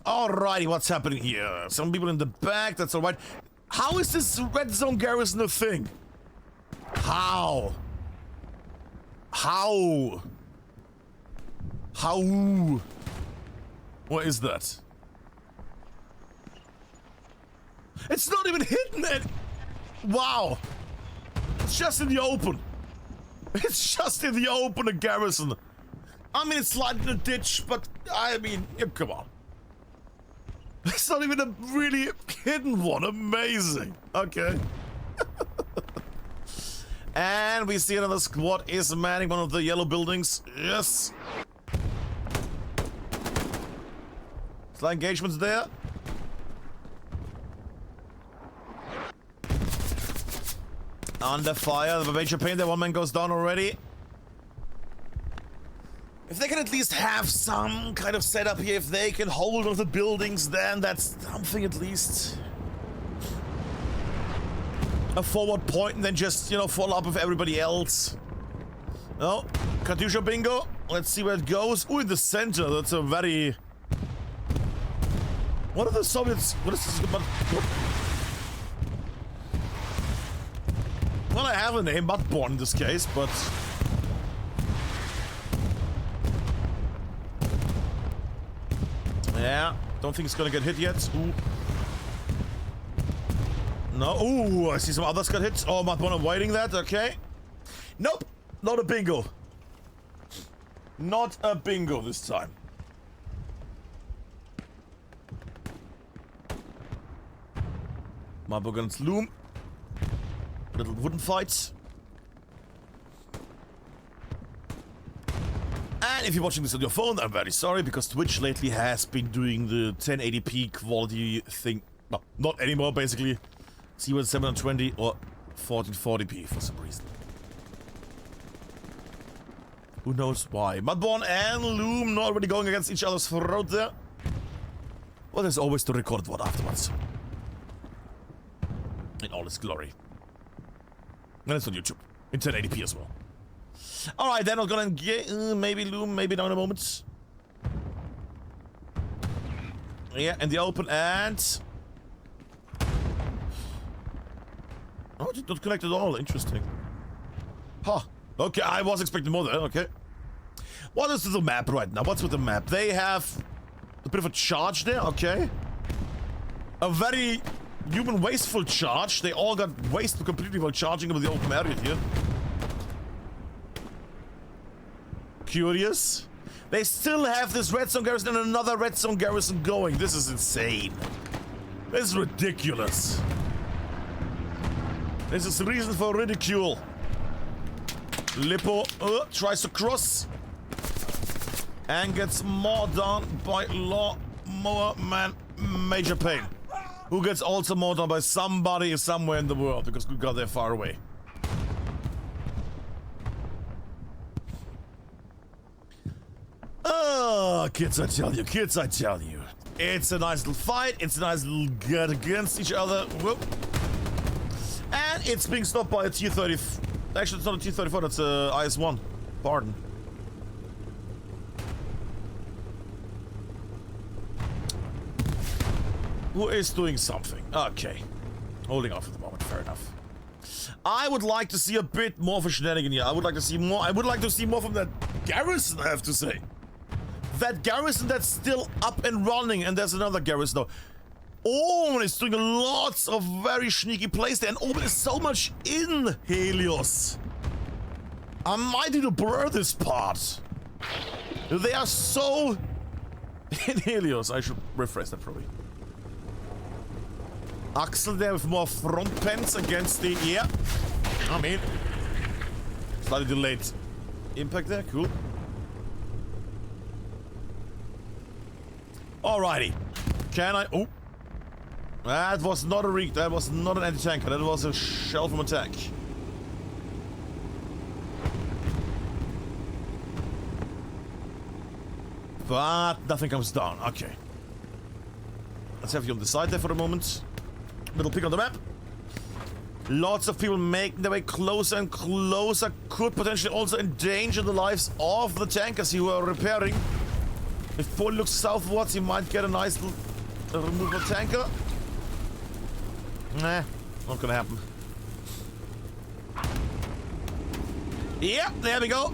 Alrighty, what's happening here? Some people in the back, that's alright. How is this red zone garrison a thing? How? How? How? What is that? It's not even hidden. Wow. It's just in the open. It's just in the open, a garrison. I mean, it's like in a ditch, but I mean, come on. It's not even a really hidden one. Amazing. Okay. And we see another squad is manning one of the yellow buildings. Yes. Slight engagements there. Under fire. The major pain there. One man goes down already. If they can at least have some kind of setup here, if they can hold on the buildings, then that's something at least. A forward point and then just, you know, follow up with everybody else. No. Katyusha bingo. Let's see where it goes. Ooh, in the center. That's a very... What are the Soviets... What is this about? Well, I have a name, Mudborn in this case, but... Yeah, don't think it's gonna get hit yet. Ooh. No. Ooh, I see some others got hit. Oh, Mudborn avoiding that. Okay. Nope. Not a bingo. Not a bingo this time. Mudborn against Loom. Little wooden fights. And if you're watching this on your phone, I'm very sorry, because Twitch lately has been doing the 1080p quality thing. No, not anymore, basically. It's either 720 or 1440p for some reason. Who knows why? Mudborn and Loom not really going against each other's throat there. Well, there's always the recorded one afterwards. In all its glory. And it's on YouTube. In 1080p as well. Alright, then I'm gonna get maybe Loom, maybe down in a moment. Yeah, in the open and... Oh, it did not connect at all. Interesting. Huh. Okay, I was expecting more there. Okay. What is the map right now? What's with the map? They have a bit of a charge there. Okay. A very human wasteful charge. They all got wasted completely while charging over the open area here. Curious. They still have this red zone garrison and another red zone garrison going. This is insane. This is ridiculous. This is reason for ridicule. Lippo tries to cross and gets mowed down by Lawnmower Man Major Pain, who gets also mowed down by somebody somewhere in the world because we got there far away. Oh, kids, I tell you, kids, I tell you. It's a nice little fight. It's a nice little get against each other. Whoop. And it's being stopped by a T-30. Actually, it's not a T-34, that's a IS-1. Pardon. Who is doing something? Okay. Holding off at the moment, fair enough. I would like to see a bit more for shenanigan here. I would like to see more. I would like to see more from that garrison, I have to say. That garrison that's still up and running, and there's another garrison now. OMEN is doing lots of very sneaky plays there, and OMEN is so much in HELIOS. I might need to blur this part. They are so in HELIOS. I should rephrase that probably. Axel there with more front pens against the... Yeah. I mean... Slightly delayed impact there. Cool. Alrighty. Can I... Oh. That was not a rig. That was not an anti-tanker. That was a shell from attack. But nothing comes down. Okay. Let's have you on the side there for a moment. Little pick on the map. Lots of people making their way closer and closer. Could potentially also endanger the lives of the tankers who are repairing. If Paul looks southwards, he might get a nice little removal tanker. Nah, not gonna happen. Yeah, there we go.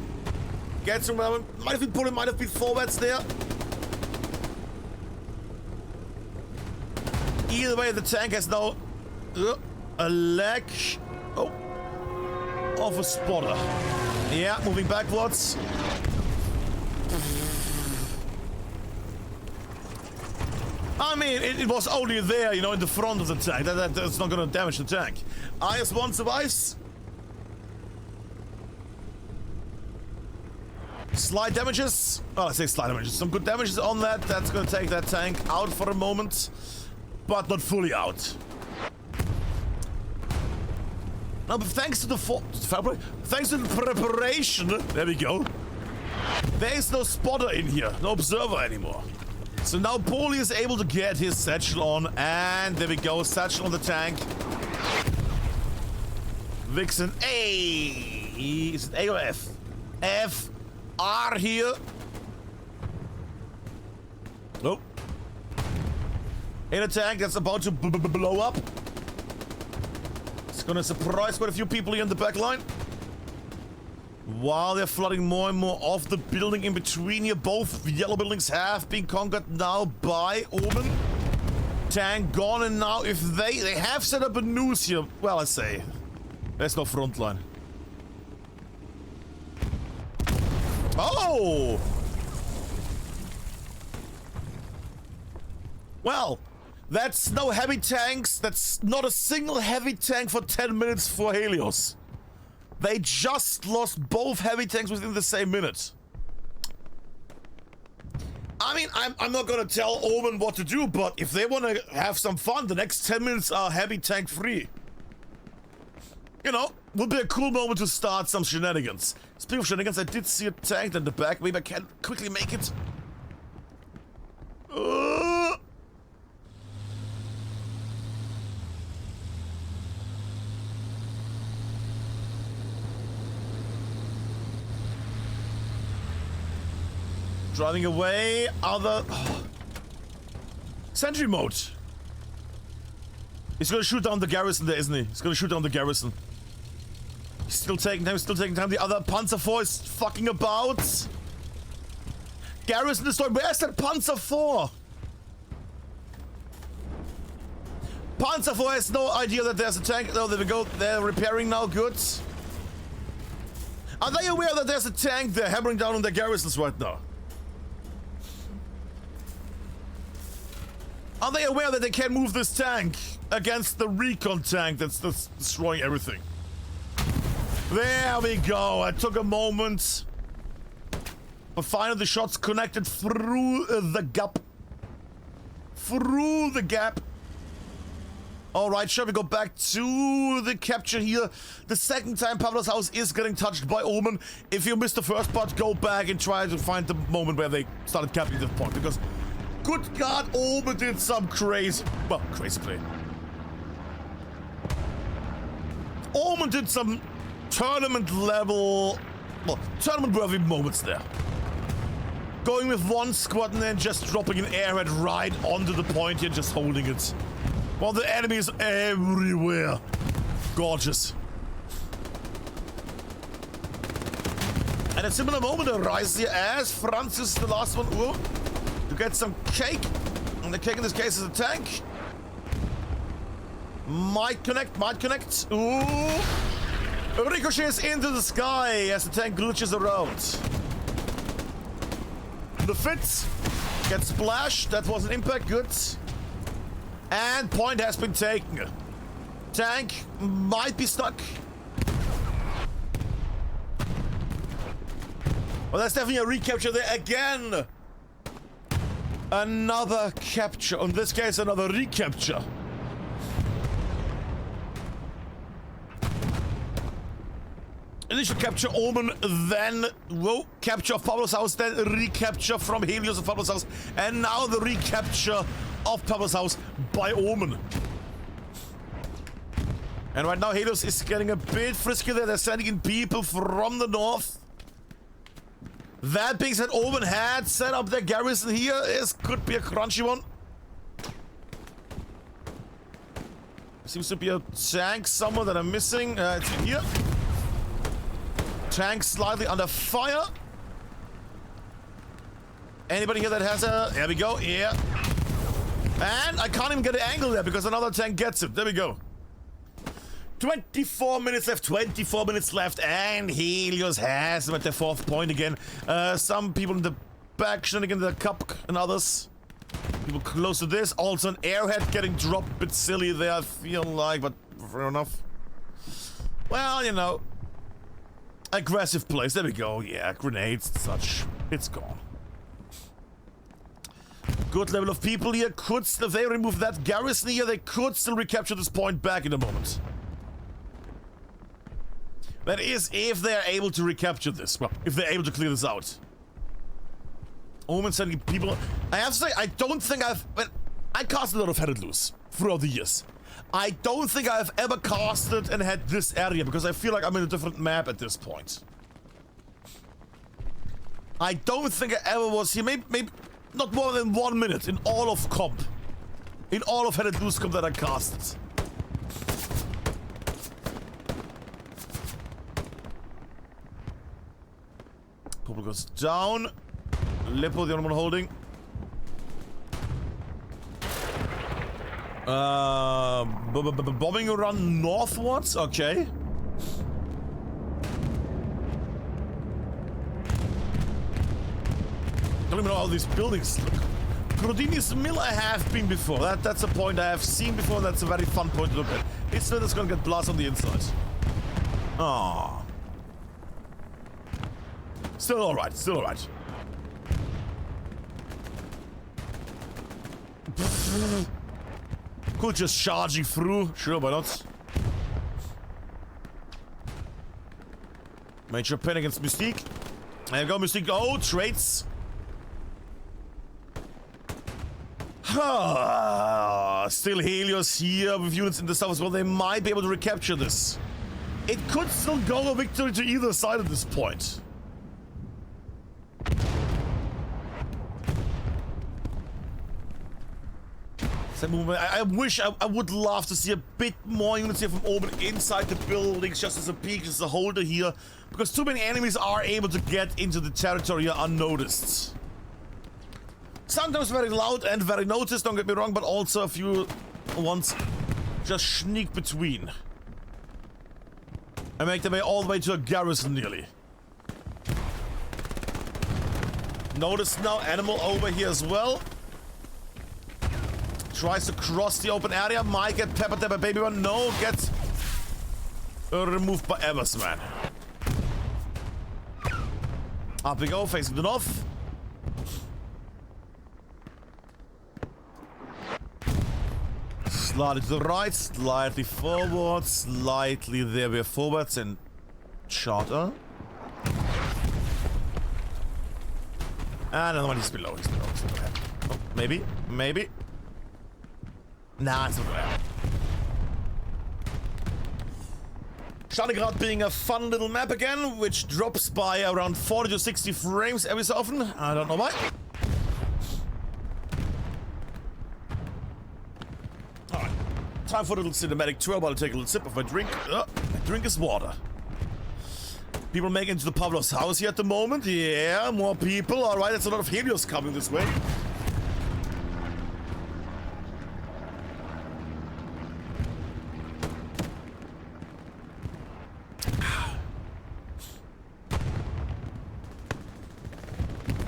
Gets him. Might have been pulling, might have been forwards there. Either way, the tank has now a leg of a spotter. Yeah, moving backwards. I mean, it was only there, you know, in the front of the tank. That's not gonna damage the tank. IS-1 survives. Slight damages. Oh, I say slight damages. Some good damages on that. That's gonna take that tank out for a moment. But not fully out. Now, but thanks to the thanks to the preparation, there we go. There is no spotter in here, no observer anymore. So now Paulie is able to get his satchel on, and there we go, satchel on the tank. Vixen A. Is it A or F? F. R here. Nope. In a tank that's about to blow up. It's gonna surprise quite a few people here in the back line. While they're flooding more and more of the building in between here. Both yellow buildings have been conquered now by OMEN. Tank gone, and now if they have set up a noose here. Well, I say, there's no front line. Oh! Well, that's no heavy tanks. That's not a single heavy tank for 10 minutes for HELIOS. They just lost both heavy tanks within the same minute. I mean, I'm not gonna tell OMEN what to do, but if they want to have some fun, the next 10 minutes are heavy tank free. You know, would be a cool moment to start some shenanigans. Speaking of shenanigans, I did see a tank in the back. Maybe I can quickly make it. Driving away, other... Sentry mode. He's gonna shoot down the garrison there, isn't he? He's gonna shoot down the garrison. He's still taking time, The other Panzer IV is fucking about. Garrison destroyed. Where's that Panzer IV? Panzer IV has no idea that there's a tank. Oh, there we go. They're repairing now. Good. Are they aware that there's a tank there hammering down on their garrisons right now? Are they aware that they can't move this tank against the recon tank that's destroying everything? There we go. It took a moment. But finally the shots connected through the gap. Through the gap. Alright, shall we go back to the capture here? The second time Pablo's house is getting touched by Omen. If you missed the first part, go back and try to find the moment where they started capturing the point. Because, good God, Omen did some crazy... Well, crazy play. Omen did some tournament level... Well, tournament worthy moments there. Going with one squad and then just dropping an airhead right onto the point here and just holding it. While the enemy is everywhere. Gorgeous. And a similar moment arises here as Francis, the last one, to get some cake. And the cake in this case is a tank. Might connect, might connect. Ooh. Ricochets into the sky as the tank glitches around. The fit gets splashed. That was an impact. Good. And point has been taken. Tank might be stuck. Well, that's definitely a recapture there again. Another capture. In this case, another recapture. Initial capture Omen, then capture of Pablo's house, then recapture from Helios of Pablo's house, and now the recapture of Pablo's house by Omen. And right now Helios is getting a bit frisky there. They're sending in people from the north. That being said, Omen had set up their garrison here. This could be a crunchy one. Seems to be a tank somewhere that I'm missing. It's in here. Tank slightly under fire. Anybody here that has a... There we go, yeah. And I can't even get an angle there because another tank gets it. There we go. 24 minutes left, 24 minutes left, and Helios has them at their fourth point again. Some people in the back shenanigan the cup and others. People close to this. Also an airhead getting dropped. A bit silly there, I feel like, but fair enough. Well, you know. Aggressive plays. There we go. Yeah, grenades and such. It's gone. Good level of people here. Could still, if they remove that garrison here, they could still recapture this point back in a moment. That is, if they're able to recapture this. Well, if they're able to clear this out. Omen sending people... I have to say, I don't think I've... Well, I cast a lot of Headed Loose throughout the years. I don't think I've ever casted and had this area, because I feel like I'm in a different map at this point. I don't think I ever was here. Maybe not more than 1 minute in all of comp. In all of Headed Loose comp that I casted. Purple goes down. Lippo, the only one holding. Bombing around northwards? Okay. Don't even know how these buildings look. Grodini's Mill I have been before. That's a point I have seen before. That's a very fun point to look at. It's not just gonna get blast on the inside. Ah. Still alright, still alright. Cool, just charging through. Sure, why not? Major pen against Mystique. There you go, Mystique. Oh, traits. Still Helios here with units in the south as well. They might be able to recapture this. It could still go a victory to either side at this point. I wish, I would love to see a bit more units here from Omen inside the buildings, just as a peek, just a holder here, because too many enemies are able to get into the territory unnoticed. Sometimes very loud and very noticed, don't get me wrong, but also a few ones just sneak between and make their way all the way to a garrison nearly. Notice now, animal over here as well. Tries to cross the open area. Might get peppered there by baby one. No, gets removed by Evers, man. Up we go, facing the north. Slightly to the right, slightly forward, slightly there we're forwards and charter. And another one is below, he's below. Oh, maybe, maybe. Nah, it's not there. Stalingrad being a fun little map again, which drops by around 40 to 60 frames every so often. I don't know why. Alright, time for a little cinematic tour while I take a little sip of my drink. My drink is water. People make it into the Pavlov's house here at the moment. Yeah, more people. Alright, there's a lot of HELIOS coming this way.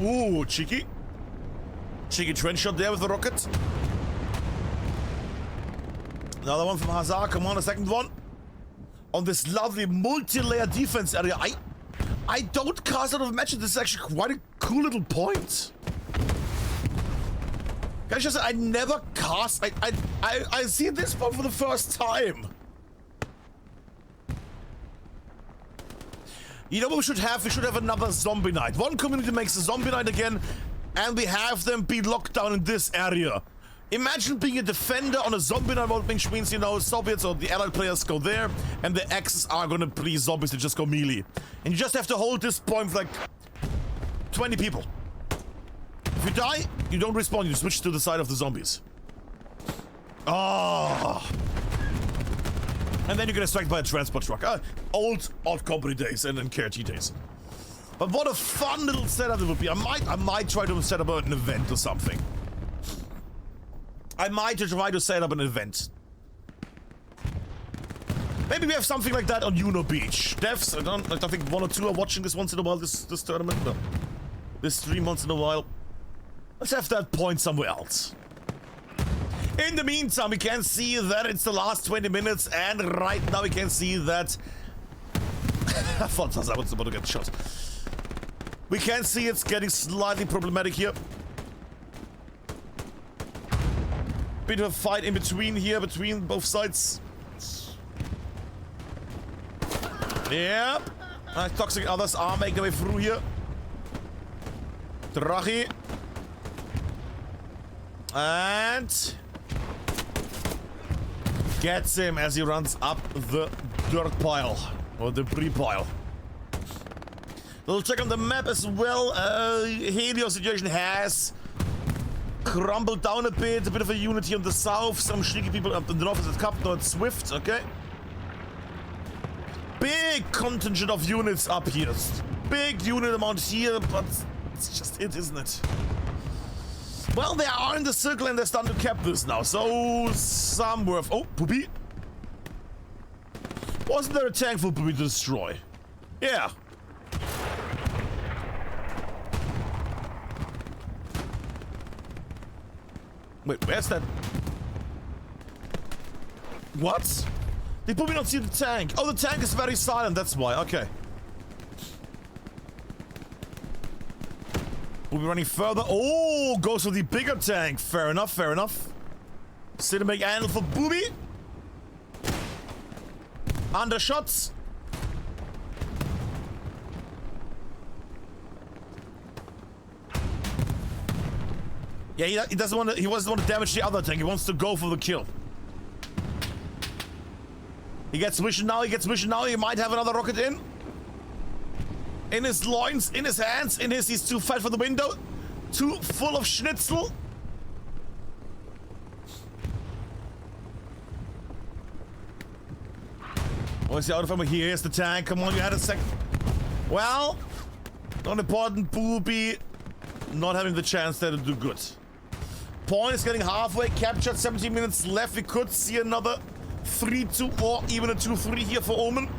Ooh, cheeky. Cheeky trench shot there with the rocket. Another one from Hazard. Come on, a second one. On this lovely multi-layer defense area. I don't cast out of matches. This is actually quite a cool little point. Can I just say, I never cast. I see this one for the first time. You know what we should have? We should have another zombie night. One community makes a zombie night again, and we have them be locked down in this area. Imagine being a defender on a zombie night, which means, you know, Soviets or the allied players go there, and the Axis are gonna please zombies to just go melee. And you just have to hold this point for like 20 people. If you die, you don't respawn, you switch to the side of the zombies. Oh. And then you're gonna strike by a transport truck. Old Odd Company days and then KRT days. But what a fun little setup it would be. I might try to set up an event or something. I might try to set up an event. Maybe we have something like that on Juno Beach. Devs, I think 1 or 2 are watching this once in a while, this tournament. No. This stream once in a while. Let's have that point somewhere else. In the meantime, we can see that it's the last 20 minutes, and right now we can see that... I thought I was about to get shot. We can see it's getting slightly problematic here. Bit of a fight in between here, between both sides. Yep. Toxic others are making their way through here. Drachi. And... gets him as he runs up the dirt pile. Or debris pile. Little check on the map as well. Helios situation has crumbled down a bit. A bit of a unity on the south. Some sneaky people up in the north. It's Cup, not Swift. Okay. Big contingent of units up here. Big unit amount here, but it's just it, isn't it? Well, they are in the circle and they're starting to cap this now. So, some worth. Oh, Poopy. Wasn't there a tank for Poopy to destroy? Yeah. Wait, where's that? What? Did Poopy not see the tank? Oh, the tank is very silent, that's why. Okay. We'll be running further. Oh, goes for the bigger tank. Fair enough, fair enough. Cinematic angle for Booby. Undershots. Yeah, he doesn't want to. He doesn't want to damage the other tank. He wants to go for the kill. He gets vision now. He gets vision now. He might have another rocket in. In his loins, in his hands, in his. He's too fat for the window. Too full of schnitzel. Oh, is the out of ammo? Here's the tank. Come on, you had a second. Well, not important. Booby not having the chance there to do good. Point is getting halfway. Captured. 17 minutes left. We could see another 3-2 or even a 2-3 here for Omen.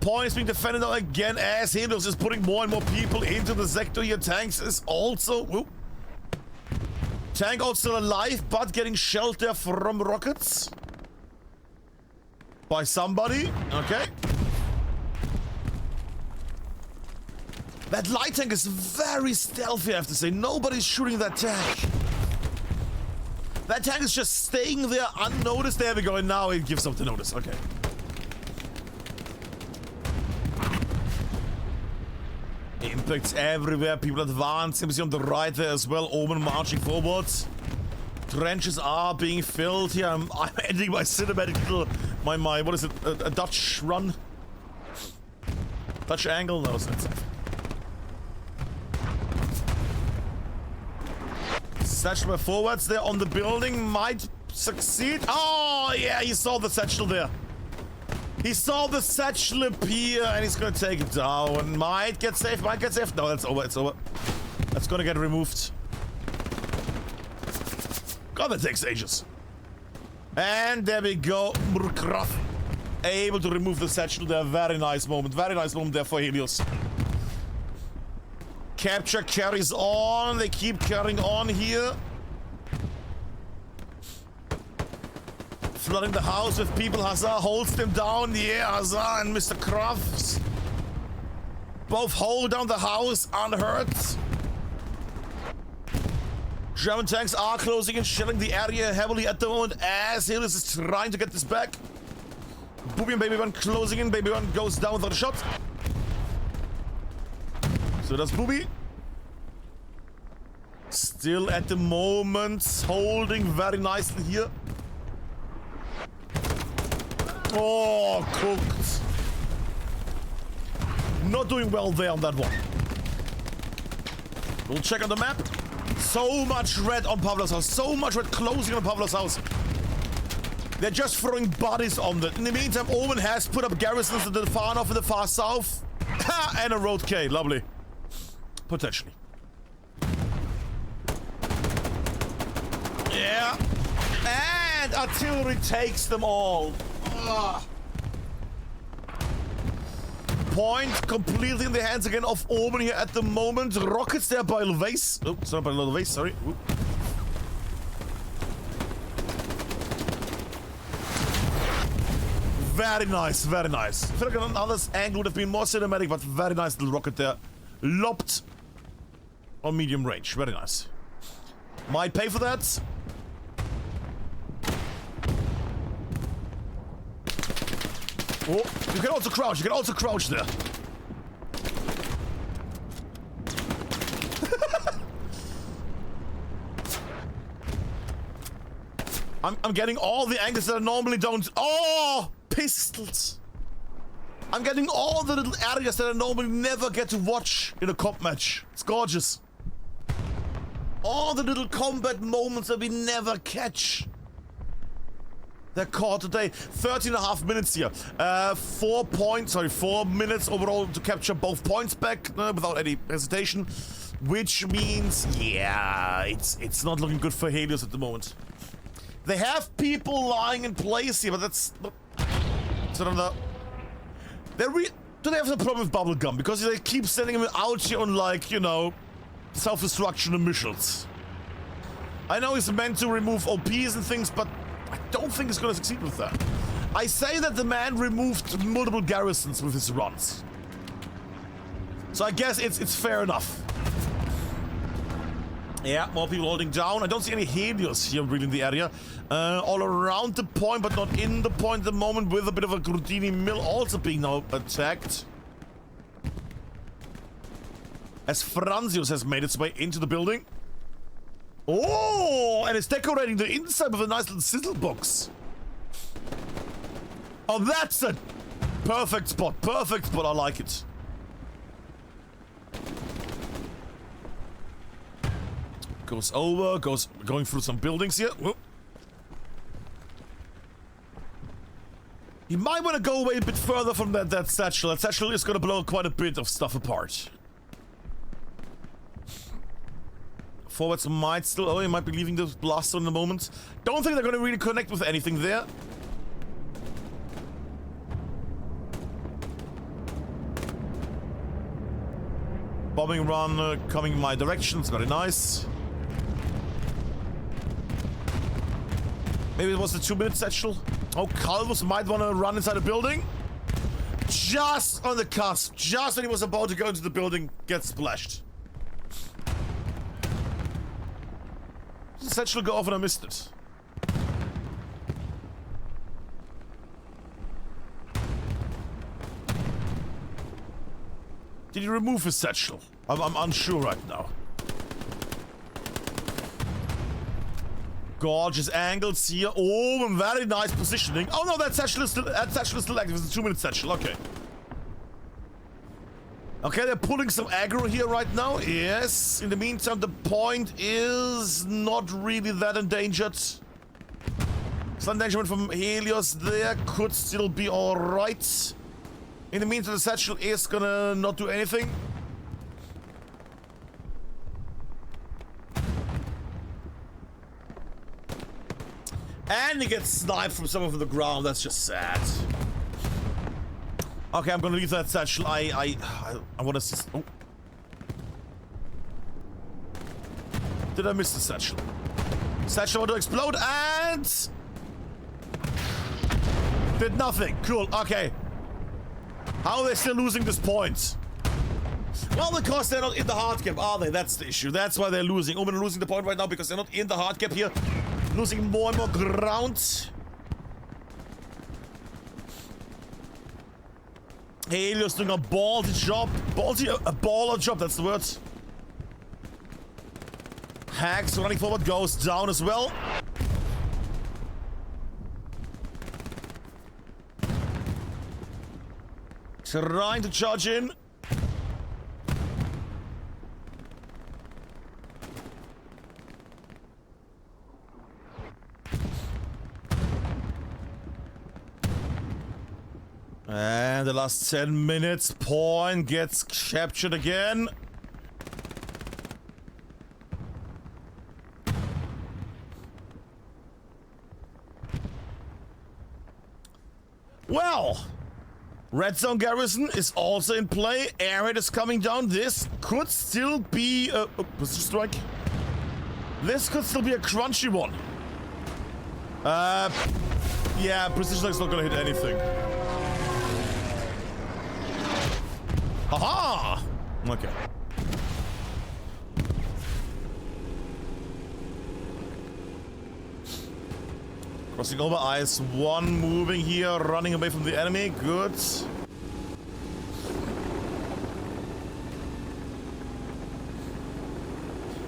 point is being defended now again as HELIOS is putting more and more people into the sector here. Tanks is also... Whoop. Tank also still alive, but getting shelled there from rockets. By somebody. Okay. That light tank is very stealthy, I have to say. Nobody's shooting that tank. That tank is just staying there unnoticed. There we go, and now it gives up the notice. Okay. Impacts everywhere. People advancing. We see on the right there as well. Omen marching forwards. Trenches are being filled here. I'm ending my cinematic little... My what is it? A Dutch run? Dutch angle? No, it's not. Satchel forwards there on the building might succeed. Oh, yeah, he saw the satchel there. He saw the satchel appear and he's gonna take it down. Might get saved, might get saved. No, that's over, it's over. That's gonna get removed. God, that takes ages. And there we go. Murkraf able to remove the satchel there. Very nice moment. Very nice moment there for HELIOS. Capture carries on. They keep carrying on here. Flooding the house with people. Hazard holds them down. Yeah, Hazard and Mr. Crafts both hold down the house unhurt. German tanks are closing and shelling the area heavily at the moment as HELIOS is trying to get this back. Booby and Baby One closing in. Baby One goes down without a shot. So does Booby. Still at the moment holding very nicely here. Oh, cooked. Not doing well there on that one. We'll check on the map. So much red on Pavlov's house. So much red closing on Pavlov's house. They're just throwing bodies on that. In the meantime, OMEN has put up garrisons in the far north and the far south. And a road K. Lovely. Potentially. Yeah. And artillery takes them all. Ugh. Point completely in the hands again of OMEN here at the moment. Rockets there by Levase. Oh, it's not by Levase, sorry. Ooh. Very nice, very nice. I feel like another angle would have been more cinematic, but very nice little rocket there. Lopped on medium range. Very nice. Might pay for that. Oh, you can also crouch. You can also crouch there. I'm getting all the angles that I normally don't. Oh, pistols. I'm getting all the little areas that I normally never get to watch in a comp match. It's gorgeous. All the little combat moments that we never catch. They're caught today. 13.5 minutes here. 4 minutes overall to capture both points back without any hesitation. Which means, yeah, it's not looking good for HELIOS at the moment. They have people lying in place here, but that's not... So another... Do they have a problem with bubblegum? Because they keep sending him out here on, like, you know, self-destruction missions. I know he's meant to remove OPs and things, but I don't think he's gonna succeed with that. I say that the man removed multiple garrisons with his runs. So I guess it's fair enough. Yeah, more people holding down. I don't see any HELIOS here really in the area. All around the point, but not in the point at the moment, with a bit of a Grudini mill also being now attacked. As Franzius has made its way into the building. Oh, and it's decorating the inside with a nice little sizzle box. Oh, that's a perfect spot. Perfect spot. I like it. Goes over, going through some buildings here. Whoop. He might want to go away a bit further from that satchel. That satchel is going to blow quite a bit of stuff apart. Forwards might still... Oh, he might be leaving the blaster in a moment. Don't think they're going to really connect with anything there. Bombing run coming in my direction. It's very nice. Maybe it was the 2-minute satchel. Oh, Calvus might want to run inside the building. Just on the cusp. Just when he was about to go into the building, gets splashed. The satchel go off and I missed it. Did he remove his satchel? I'm unsure right now. Gorgeous angles here. Oh, very nice positioning. Oh no, that satchel is still active. It's a 2-minute satchel. Okay. Okay, they're pulling some aggro here right now. Yes. In the meantime, the point is not really that endangered. Some endangerment from Helios there could still be alright. In the meantime, the satchel is gonna not do anything. And he gets sniped from somewhere from the ground. That's just sad. Okay, I'm gonna leave that satchel. I wanna see. Oh. Did I miss the satchel? Satchel want to explode and did nothing. Cool. Okay. How are they still losing this point? Well, because they're not in the hard cap, are they? That's the issue. That's why they're losing. OMEN are losing the point right now because they're not in the hard cap here. Losing more and more ground. Helios doing a ballsy job. A baller job, that's the word. Hacks running forward goes down as well. Trying to charge in. And the last 10 minutes, point gets captured again. Well, red zone garrison is also in play. Air raid is coming down. This could still be a precision strike. This could still be a crunchy one. Yeah, precision strike's not gonna hit anything. Haha! Okay. Crossing over ice. One moving here, running away from the enemy. Good.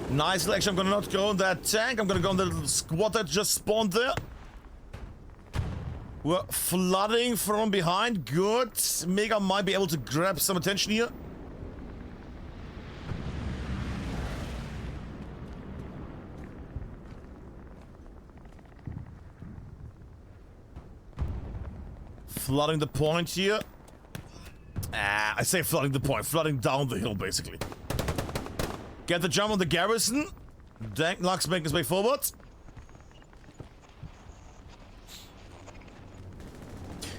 Nice selection. I'm gonna not go on that tank. I'm gonna go on the little squad that just spawned there. We're flooding from behind. Good. Mega might be able to grab some attention here. Flooding the point here. I say flooding the point. Flooding down the hill, basically. Get the jump on the garrison. Dank Lux making his way forward.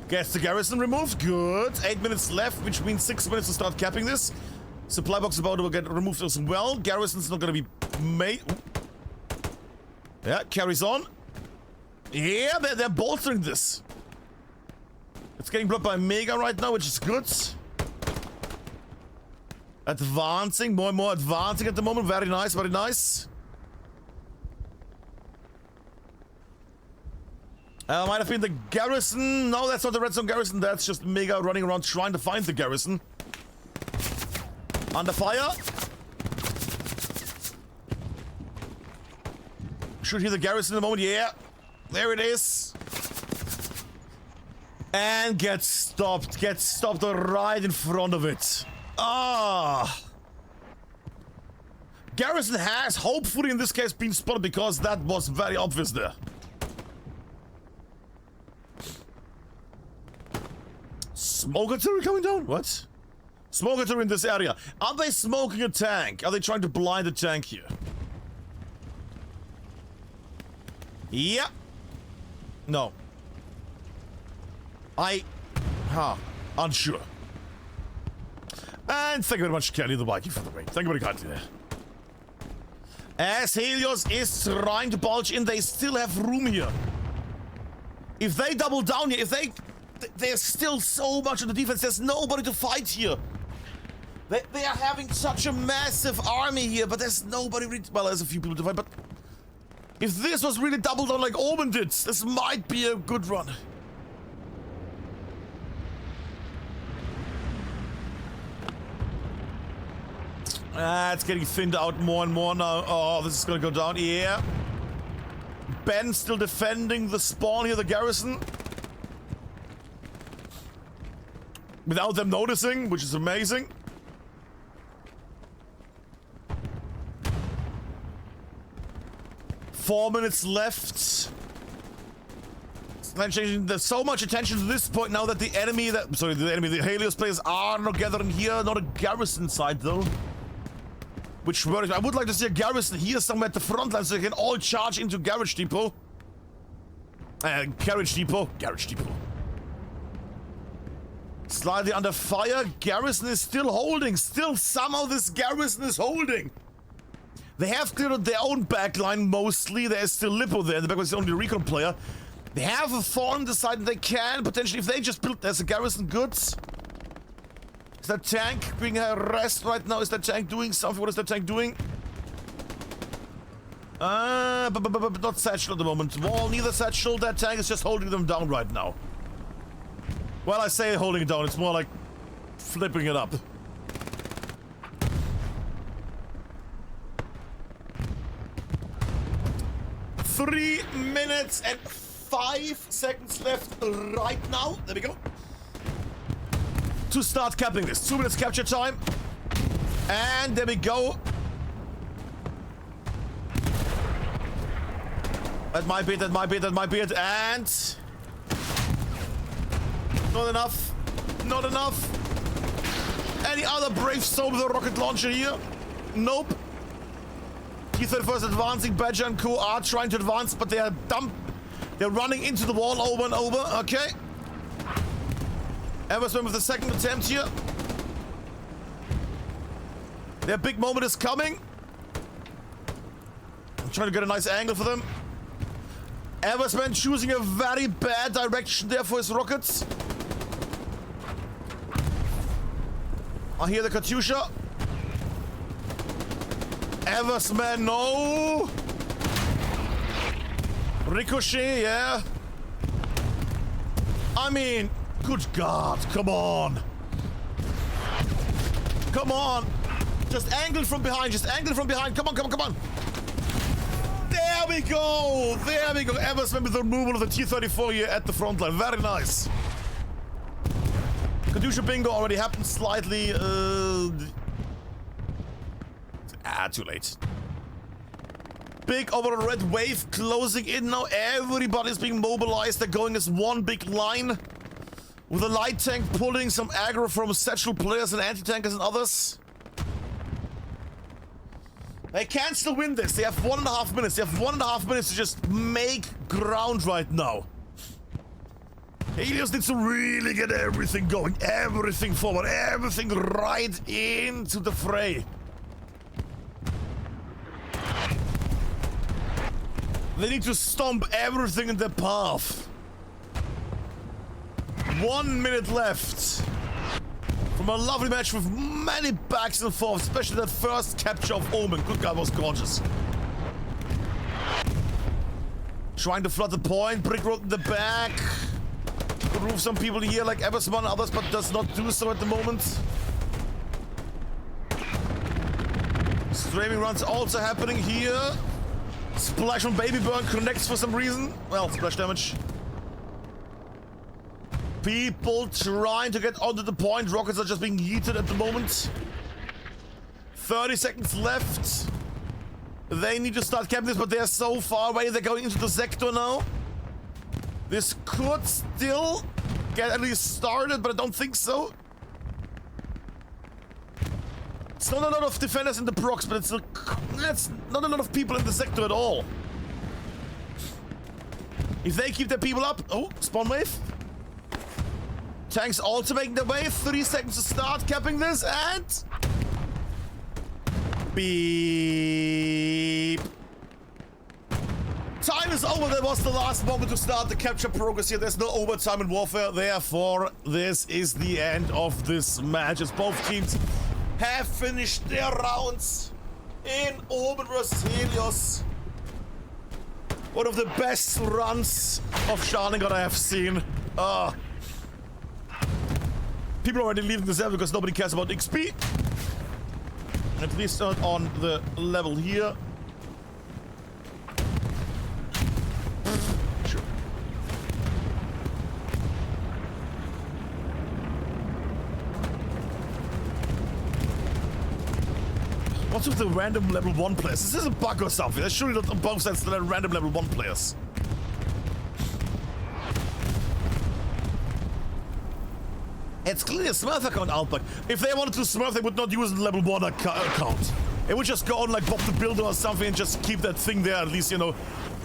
Gets the garrison removed. Good. 8 minutes left, which means 6 minutes to start capping this. Supply box is about to get removed as well. Garrison's not going to be made. Yeah, carries on. Yeah, they're bolstering this. It's getting blocked by Mega right now, which is good. Advancing, more and more advancing at the moment. Very nice, very nice. Might have been the garrison. No, that's not the red zone garrison. That's just Mega running around trying to find the garrison. Under fire. Should hear the garrison in a moment. Yeah, there it is. And gets stopped. Gets stopped right in front of it. Ah. Garrison has hopefully in this case been spotted because that was very obvious there. Smoke artillery coming down? What? Smoke artillery in this area. Are they smoking a tank? Are they trying to blind a tank here? Yeah. No. Unsure. And thank you very much, Kelly the Viking, for the raid. Thank you very kindly there. As Helios is trying to bulge in, they still have room here. If they double down here, there's still so much on the defense. There's nobody to fight here. They are having such a massive army here, but there's nobody really... Well, there's a few people to fight, but... If this was really double down like OMEN did, this might be a good run. It's getting thinned out more and more now. Oh, this is gonna go down. Yeah. Ben still defending the spawn here, the garrison. Without them noticing, which is amazing. Four minutes left. There's so much attention to this point now that the Helios players are not gathering here. Not a garrison side though. Which worries me. I would like to see a garrison here somewhere at the front line so they can all charge into Garage Depot. Garage Depot. Slightly under fire. Garrison is still holding. Still somehow this garrison is holding. They have cleared their own backline mostly. There's still Lippo there. The back was the only recon player. They have a thorn decided they can. Potentially, if they just build as a garrison goods. Is that tank being harassed right now? Is that tank doing something? What is that tank doing? But not satchel at the moment. Wall, neither satchel. That tank is just holding them down right now. Well, I say holding it down. It's more like flipping it up. Three minutes and 5 seconds left right now. There we go. To start capping this. 2 minutes capture time. And there we go. That might be it, and... Not enough. Any other brave soul with a rocket launcher here? Nope. T-31 advancing, Badger and Co are trying to advance, but they are dumb. They're running into the wall over and over, okay. Eversman with the second attempt here. Their big moment is coming. I'm trying to get a nice angle for them. Eversman choosing a very bad direction there for his rockets. I hear the Katyusha. Eversman, no! Ricochet, yeah. I mean, good God, come on. Come on. Just angle from behind, Come on. There we go. Eversman with the removal of the T-34 here at the front line. Very nice. Katyusha bingo already happened slightly. Too late. Big overall red wave closing in now. Everybody's being mobilized. They're going as one big line. With a light tank pulling some aggro from satchel players and anti-tankers and others. They can still win this. They have 1.5 minutes. They have 1.5 minutes to just make ground right now. Helios needs to really get everything going. Everything forward. Everything right into the fray. They need to stomp everything in their path. 1 minute left. From a lovely match with many backs and forths, especially that first capture of OMEN. Good guy, was gorgeous. Trying to flood the point, brick road in the back. Could move some people here like Eversman and others, but does not do so at the moment. Streaming runs also happening here. Splash from Baby Burn connects for some reason. Well, splash damage. People trying to get onto the point. Rockets are just being yeeted at the moment. 30 seconds left. They need to start capping this, but they're so far away. They're going into the sector now. This could still get at least started, but I don't think so. It's not a lot of defenders in the procs, but it's not a lot of people in the sector at all. If they keep their people up... Oh, spawn wave. Tanks also making their way. 3 seconds to start, capping this, and... Beep. Time is over. That was the last moment to start the capture progress here. There's no overtime in warfare. Therefore, this is the end of this match, as both teams have finished their rounds in OMEN vs. HELIOS. One of the best runs of Stalingrad I have seen. People are already leaving the server because nobody cares about XP. At least not on the level here. Sure. What's with the random level 1 players? Is this a bug or something? There's surely not on both sides the random level 1 players. It's clearly a Smurf account outback. If they wanted to Smurf, they would not use a level 1 account. It would just go on like Bob the Builder or something and just keep that thing there, at least, you know,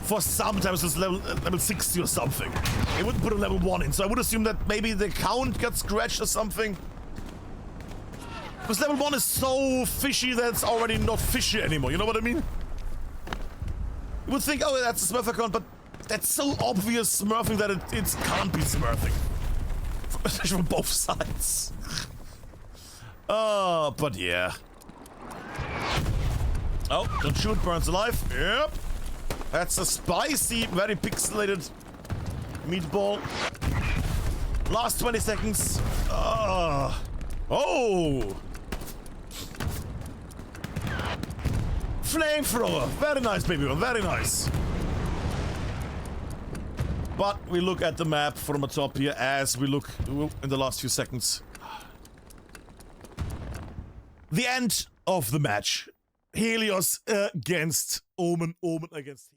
for sometimes it's level 60 or something. It wouldn't put a level 1 in, so I would assume that maybe the account got scratched or something. Because level 1 is so fishy that it's already not fishy anymore, you know what I mean? You would think, oh, that's a Smurf account, but that's so obvious Smurfing that it can't be Smurfing. Especially from both sides. Oh, but yeah. Oh, don't shoot, burns alive. Yep. That's a spicy, very pixelated meatball. Last 20 seconds. Oh. Flamethrower. Very nice, baby. Very nice. But we look at the map from atop here as we look in the last few seconds. The end of the match. HELIOS against OMEN. OMEN against...